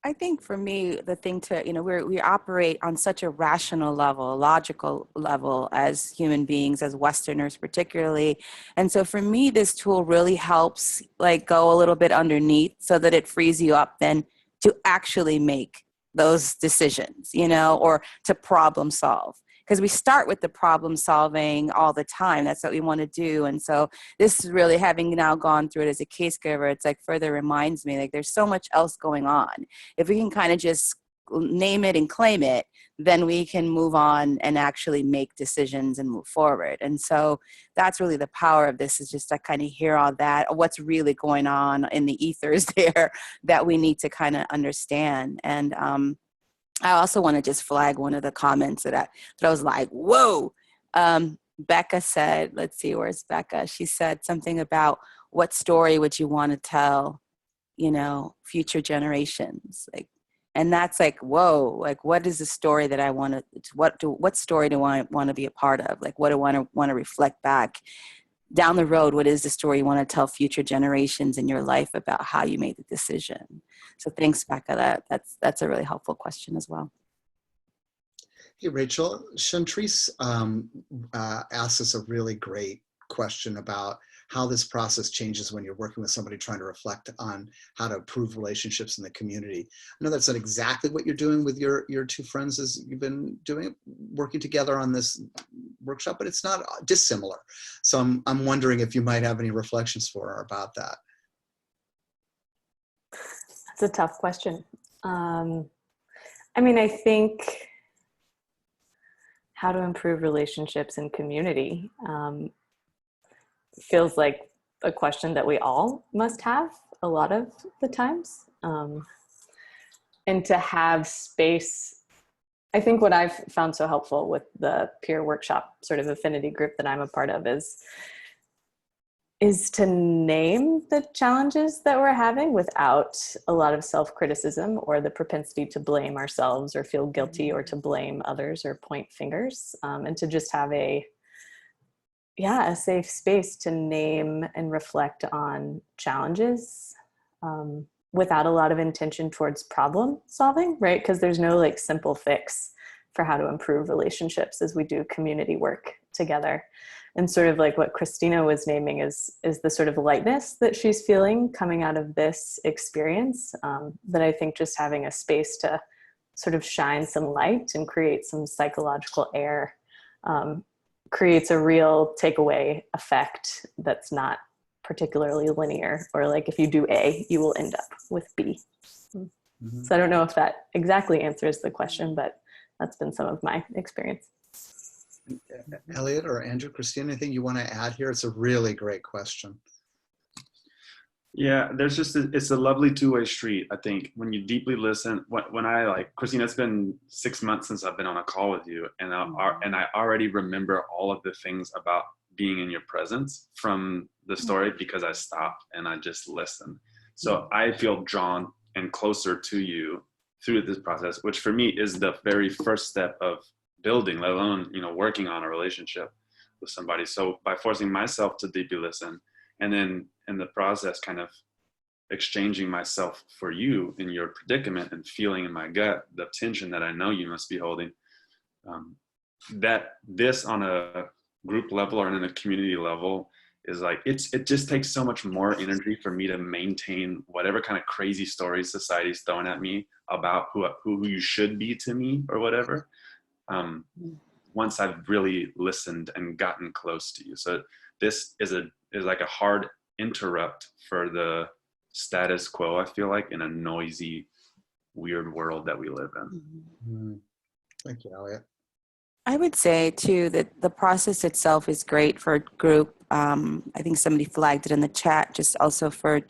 I think for me, the thing to, you know, we operate on such a rational level, a logical level as human beings, as Westerners particularly. And so for me, this tool really helps like go a little bit underneath so that it frees you up then to actually make those decisions, you know, or to problem solve. because we start with the problem solving all the time. That's what we want to do. And so this is really, having now gone through it as a case giver, it's like further reminds me, like there's so much else going on. If we can kind of just name it and claim it, then we can move on and actually make decisions and move forward. And so that's really the power of this, is just to kind of hear all that, what's really going on in the ethers there that we need to kind of understand. And I also want to just flag one of the comments that I was like, whoa. Becca said, let's see, where's Becca? She said something about, what story would you want to tell, future generations? Like, and that's like, whoa, like, what is the story that I want to, what story do I want to be a part of? Like, what do I want to reflect back down the road? What is the story you want to tell future generations in your life about how you made the decision? So thanks, Becca. That's a really helpful question as well. Hey, Rachel, Chantrice asked us a really great question about how this process changes when you're working with somebody trying to reflect on how to improve relationships in the community. I know that's not exactly what you're doing with your two friends as you've been doing, working together on this workshop, but it's not dissimilar. So I'm wondering if you might have any reflections for her about that. That's a tough question. I think how to improve relationships in community feels like a question that we all must have a lot of the times. And to have space, I think what I've found so helpful with the peer workshop sort of affinity group that I'm a part of is to name the challenges that we're having without a lot of self-criticism or the propensity to blame ourselves or feel guilty or to blame others or point fingers, and to just have a safe space to name and reflect on challenges without a lot of intention towards problem solving, right? Because there's no like simple fix for how to improve relationships as we do community work together. And sort of like what Christina was naming is the sort of lightness that she's feeling coming out of this experience, that I think just having a space to sort of shine some light and create some psychological air creates a real takeaway effect that's not particularly linear, or like if you do A, you will end up with B. Mm-hmm. So I don't know if that exactly answers the question, but that's been some of my experience. Elliot or Andrew, Christina, anything you want to add here? It's a really great question. Yeah, it's a lovely two-way street. I think when you deeply listen, when I Christina, it's been 6 months since I've been on a call with you, and I already remember all of the things about being in your presence from the story because I stopped and I just listened. So I feel drawn and closer to you through this process, which for me is the very first step of building, let alone, working on a relationship with somebody. So by forcing myself to deeply listen, and then in the process kind of exchanging myself for you in your predicament and feeling in my gut the tension that I know you must be holding, that this on a group level or in a community level is like, it just takes so much more energy for me to maintain whatever kind of crazy stories society's throwing at me about who you should be to me or whatever. Once I've really listened and gotten close to you. So this is like a hard interrupt for the status quo, I feel like, in a noisy, weird world that we live in. Mm-hmm. Thank you, Elliot. I would say too that the process itself is great for a group. I think somebody flagged it in the chat, just also for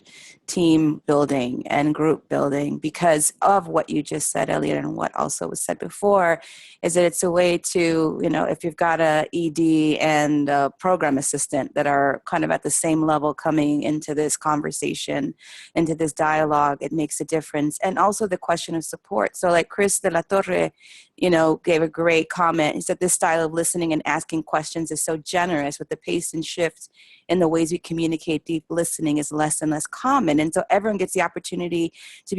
team building and group building, because of what you just said, Elliot, and what also was said before, is that it's a way to, if you've got a ED and a program assistant that are kind of at the same level coming into this conversation, into this dialogue, it makes a difference. And also the question of support. So like Chris de la Torre, gave a great comment. He said this style of listening and asking questions is so generous, with the pace and shift in the ways we communicate. Deep listening is less and less common. And so everyone should get the opportunity to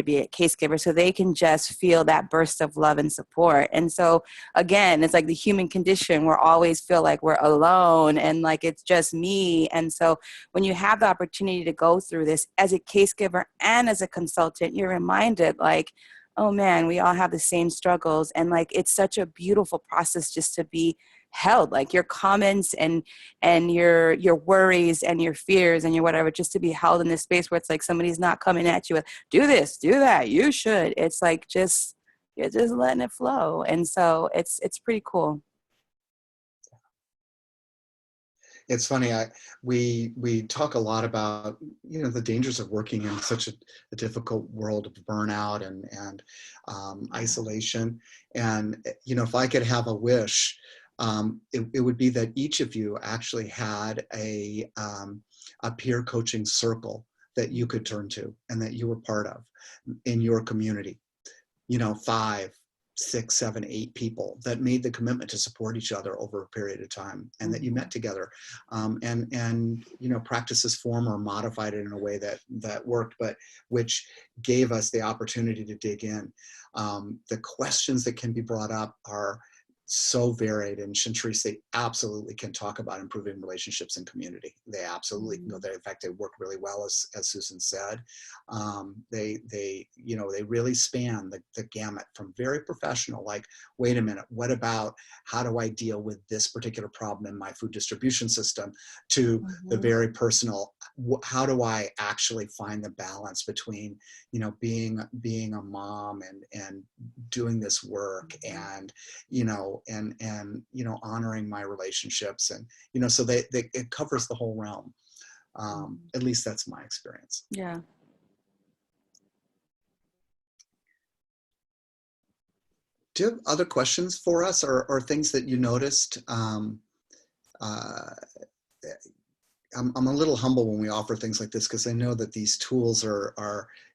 be a case giver, so they can just feel that burst of love and support. And so again, it's like the human condition. We're always feel like we're alone and like it's just me. And so when you have the opportunity to go through this as a case giver and as a consultant, you're reminded like, oh man, we all have the same struggles. And like, it's such a beautiful process just to be held, like your comments and your worries and your fears and your whatever, just to be held in this space where it's like somebody's not coming at you with, do this, do that, you should. It's like, you're just letting it flow. And so it's pretty cool. It's funny, we talk a lot about, you know, the dangers of working in such a difficult world of burnout and isolation. And, you know, if I could have a wish, it would be that each of you actually had a peer coaching circle that you could turn to and that you were part of in your community. You know, 5, 6, 7, 8 people that made the commitment to support each other over a period of time, and that you met together, and you know, practices form or modified it in a way that worked, but which gave us the opportunity to dig in. The questions that can be brought up are so varied, and Chantrice, they absolutely can talk about improving relationships and community. They absolutely can go there. In fact, they work really well, as Susan said. They you know, they really span the gamut from very professional, like, wait a minute, what about how do I deal with this particular problem in my food distribution system, to the very personal, how do I actually find the balance between, you know, being a mom and doing this work, and, you know, and you know, honoring my relationships, and, you know, so it covers the whole realm. At least that's my experience. Yeah. Do you have other questions for us, or things that you noticed? I'm a little humble when we offer things like this, because I know that these tools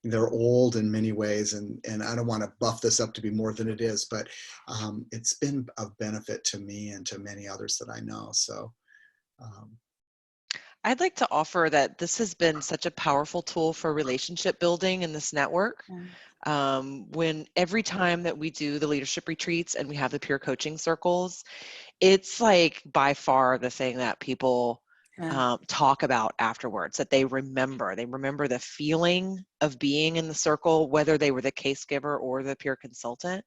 they're old in many ways, and I don't want to buff this up to be more than it is, but it's been of benefit to me and to many others that I know. So I'd like to offer that this has been such a powerful tool for relationship building in this network. When every time that we do the leadership retreats and we have the peer coaching circles, it's like by far the thing that people talk about afterwards, that they remember the feeling of being in the circle, whether they were the case giver or the peer consultant,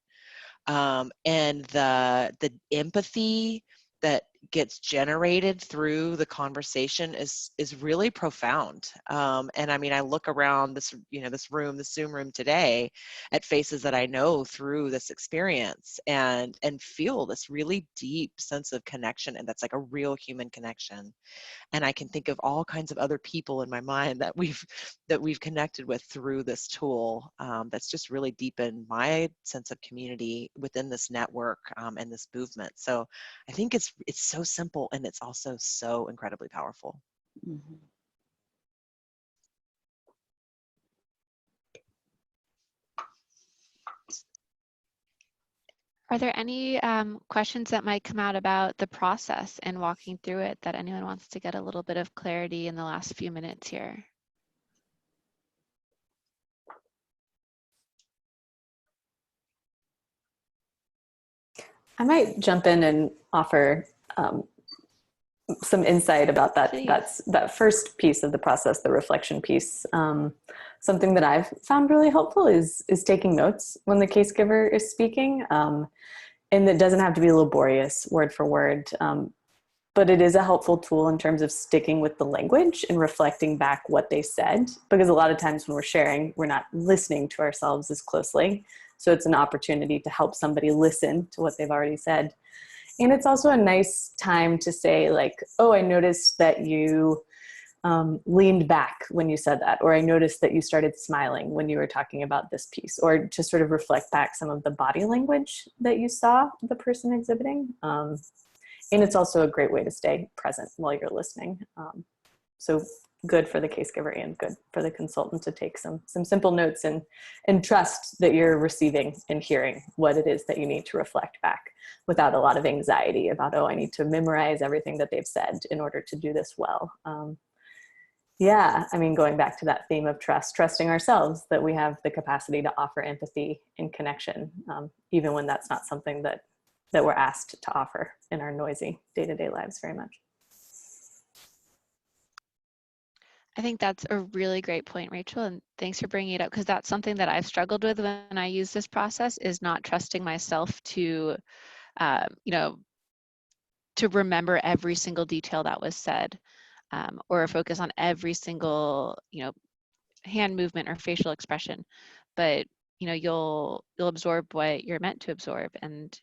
and the empathy that gets generated through the conversation is really profound. And I mean, I look around this, you know, this Zoom room today, at faces that I know through this experience, and feel this really deep sense of connection, and that's like a real human connection. And I can think of all kinds of other people in my mind that we've connected with through this tool. That's just really deepened my sense of community within this network, and this movement. So I think it's so simple, and it's also so incredibly powerful. Are there any questions that might come out about the process and walking through it that anyone wants to get a little bit of clarity in the last few minutes here? I might jump in and offer some insight about that first piece of the process, the reflection piece. Something that I've found really helpful is taking notes when the case giver is speaking. And it doesn't have to be laborious word for word, but it is a helpful tool in terms of sticking with the language and reflecting back what they said, because a lot of times when we're sharing, we're not listening to ourselves as closely. So it's an opportunity to help somebody listen to what they've already said. And it's also a nice time to say, like, oh, I noticed that you leaned back when you said that, or I noticed that you started smiling when you were talking about this piece, or to sort of reflect back some of the body language that you saw the person exhibiting. And it's also a great way to stay present while you're listening. So good for the case giver and good for the consultant to take some simple notes and trust that you're receiving and hearing what it is that you need to reflect back, without a lot of anxiety about, oh, I need to memorize everything that they've said in order to do this well. Yeah, I mean, going back to that theme of trusting ourselves, that we have the capacity to offer empathy and connection, even when that's not something that we're asked to offer in our noisy day-to-day lives very much. I think that's a really great point, Rachel, and thanks for bringing it up, because that's something that I've struggled with when I use this process, is not trusting myself to, you know, to remember every single detail that was said, or focus on every single, you know, hand movement or facial expression. But, you know, you'll absorb what you're meant to absorb, and,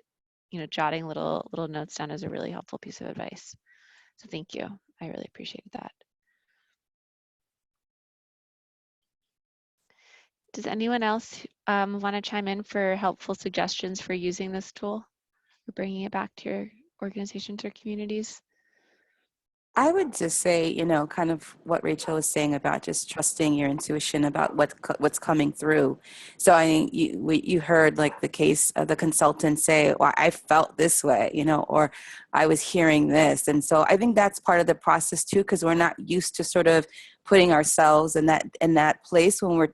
you know, jotting little notes down is a really helpful piece of advice. So thank you. I really appreciate that. Does anyone else want to chime in for helpful suggestions for using this tool or bringing it back to your organizations or communities? I would just say, you know, kind of what Rachel was saying about just trusting your intuition about what's coming through. So I think you heard like the case of the consultant say, well, I felt this way, you know, or I was hearing this. And so I think that's part of the process too, because we're not used to sort of putting ourselves in that place when we're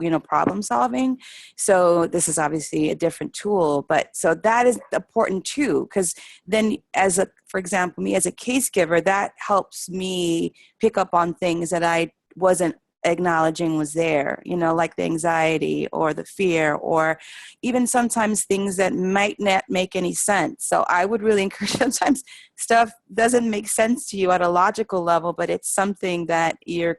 you know, problem solving. So this is obviously a different tool, but so that is important too, because then for example, me as a case giver, that helps me pick up on things that I wasn't acknowledging was there, you know, like the anxiety or the fear, or even sometimes things that might not make any sense. So I would really encourage, sometimes stuff doesn't make sense to you at a logical level, but it's something that you're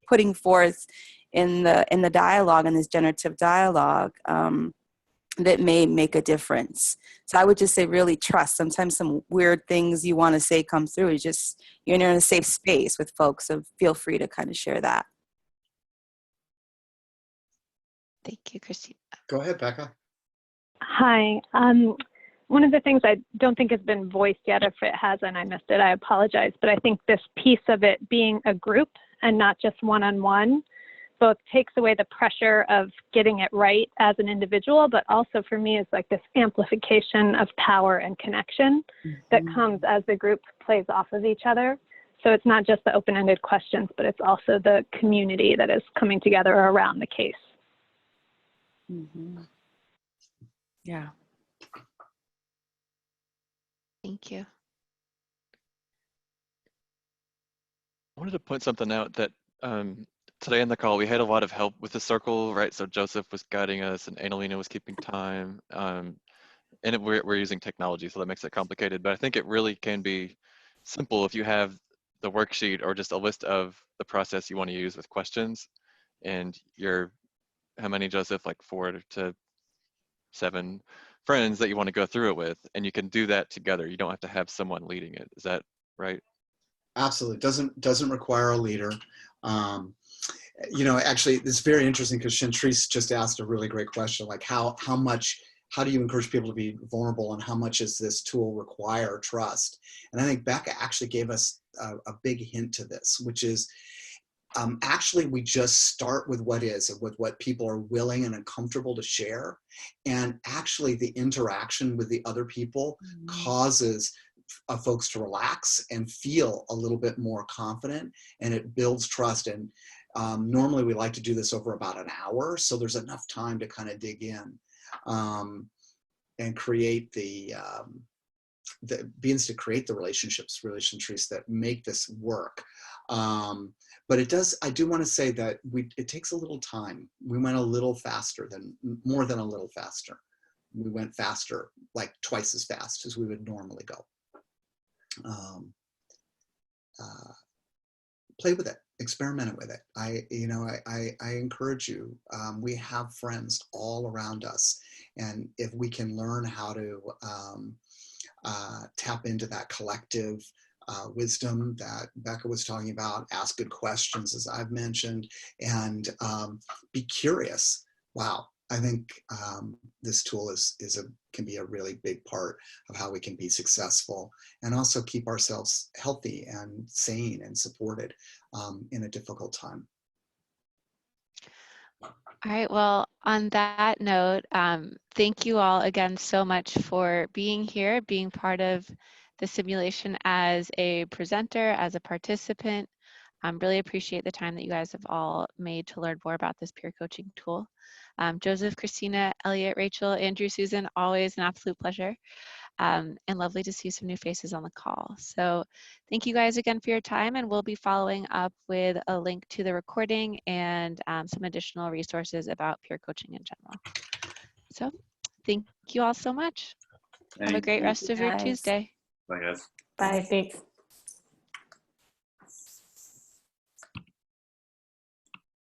putting forth in the dialogue, in this generative dialogue, that may make a difference. So I would just say really trust. Sometimes some weird things you want to say come through. It's just, you're in a safe space with folks, so feel free to kind of share that. Thank you, Christina. Go ahead, Becca. Hi. One of the things I don't think has been voiced yet, if it hasn't, I missed it, I apologize, but I think this piece of it being a group and not just one-on-one both takes away the pressure of getting it right as an individual, but also for me is like this amplification of power and connection that comes as the group plays off of each other. So it's not just the open-ended questions, but it's also the community that is coming together around the case. Mm-hmm. Yeah. Thank you. I wanted to point something out that today in the call, we had a lot of help with the circle, right? So Joseph was guiding us and Annalena was keeping time. And we're using technology, so that makes it complicated. But I think it really can be simple if you have the worksheet or just a list of the process you want to use with questions. And how many, Joseph? Like 4 to 7 friends that you want to go through it with. And you can do that together. You don't have to have someone leading it. Is that right? Absolutely. Doesn't require a leader. You know, actually, it's very interesting because Chantrice just asked a really great question, like how do you encourage people to be vulnerable, and how much does this tool require trust? And I think Becca actually gave us a big hint to this, which is actually we just start with what is and with what people are willing and comfortable to share. And actually the interaction with the other people causes folks to relax and feel a little bit more confident, and it builds trust. And normally we like to do this over about an hour, so there's enough time to kind of dig in and create begins to create the relationships, Chantrice, that make this work. But I do want to say that it takes a little time. We went a little faster more than a little faster. We went faster, like twice as fast as we would normally go. Play with it, experiment with it. I encourage you. We have friends all around us, and if we can learn how to tap into that collective wisdom that Becca was talking about, ask good questions, as I've mentioned, and be curious. Wow, I think this tool can be a really big part of how we can be successful and also keep ourselves healthy and sane and supported in a difficult time. All right, well, on that note, thank you all again so much for being here, being part of the simulation as a presenter, as a participant. Really appreciate the time that you guys have all made to learn more about this peer coaching tool. Joseph, Christina, Elliot, Rachel, Andrew, Susan, always an absolute pleasure. and lovely to see some new faces on the call. So thank you guys again for your time, and we'll be following up with a link to the recording and some additional resources about peer coaching in general. So thank you all so much. Have a great rest of your guys. Tuesday. Bye, guys. Bye. Thanks.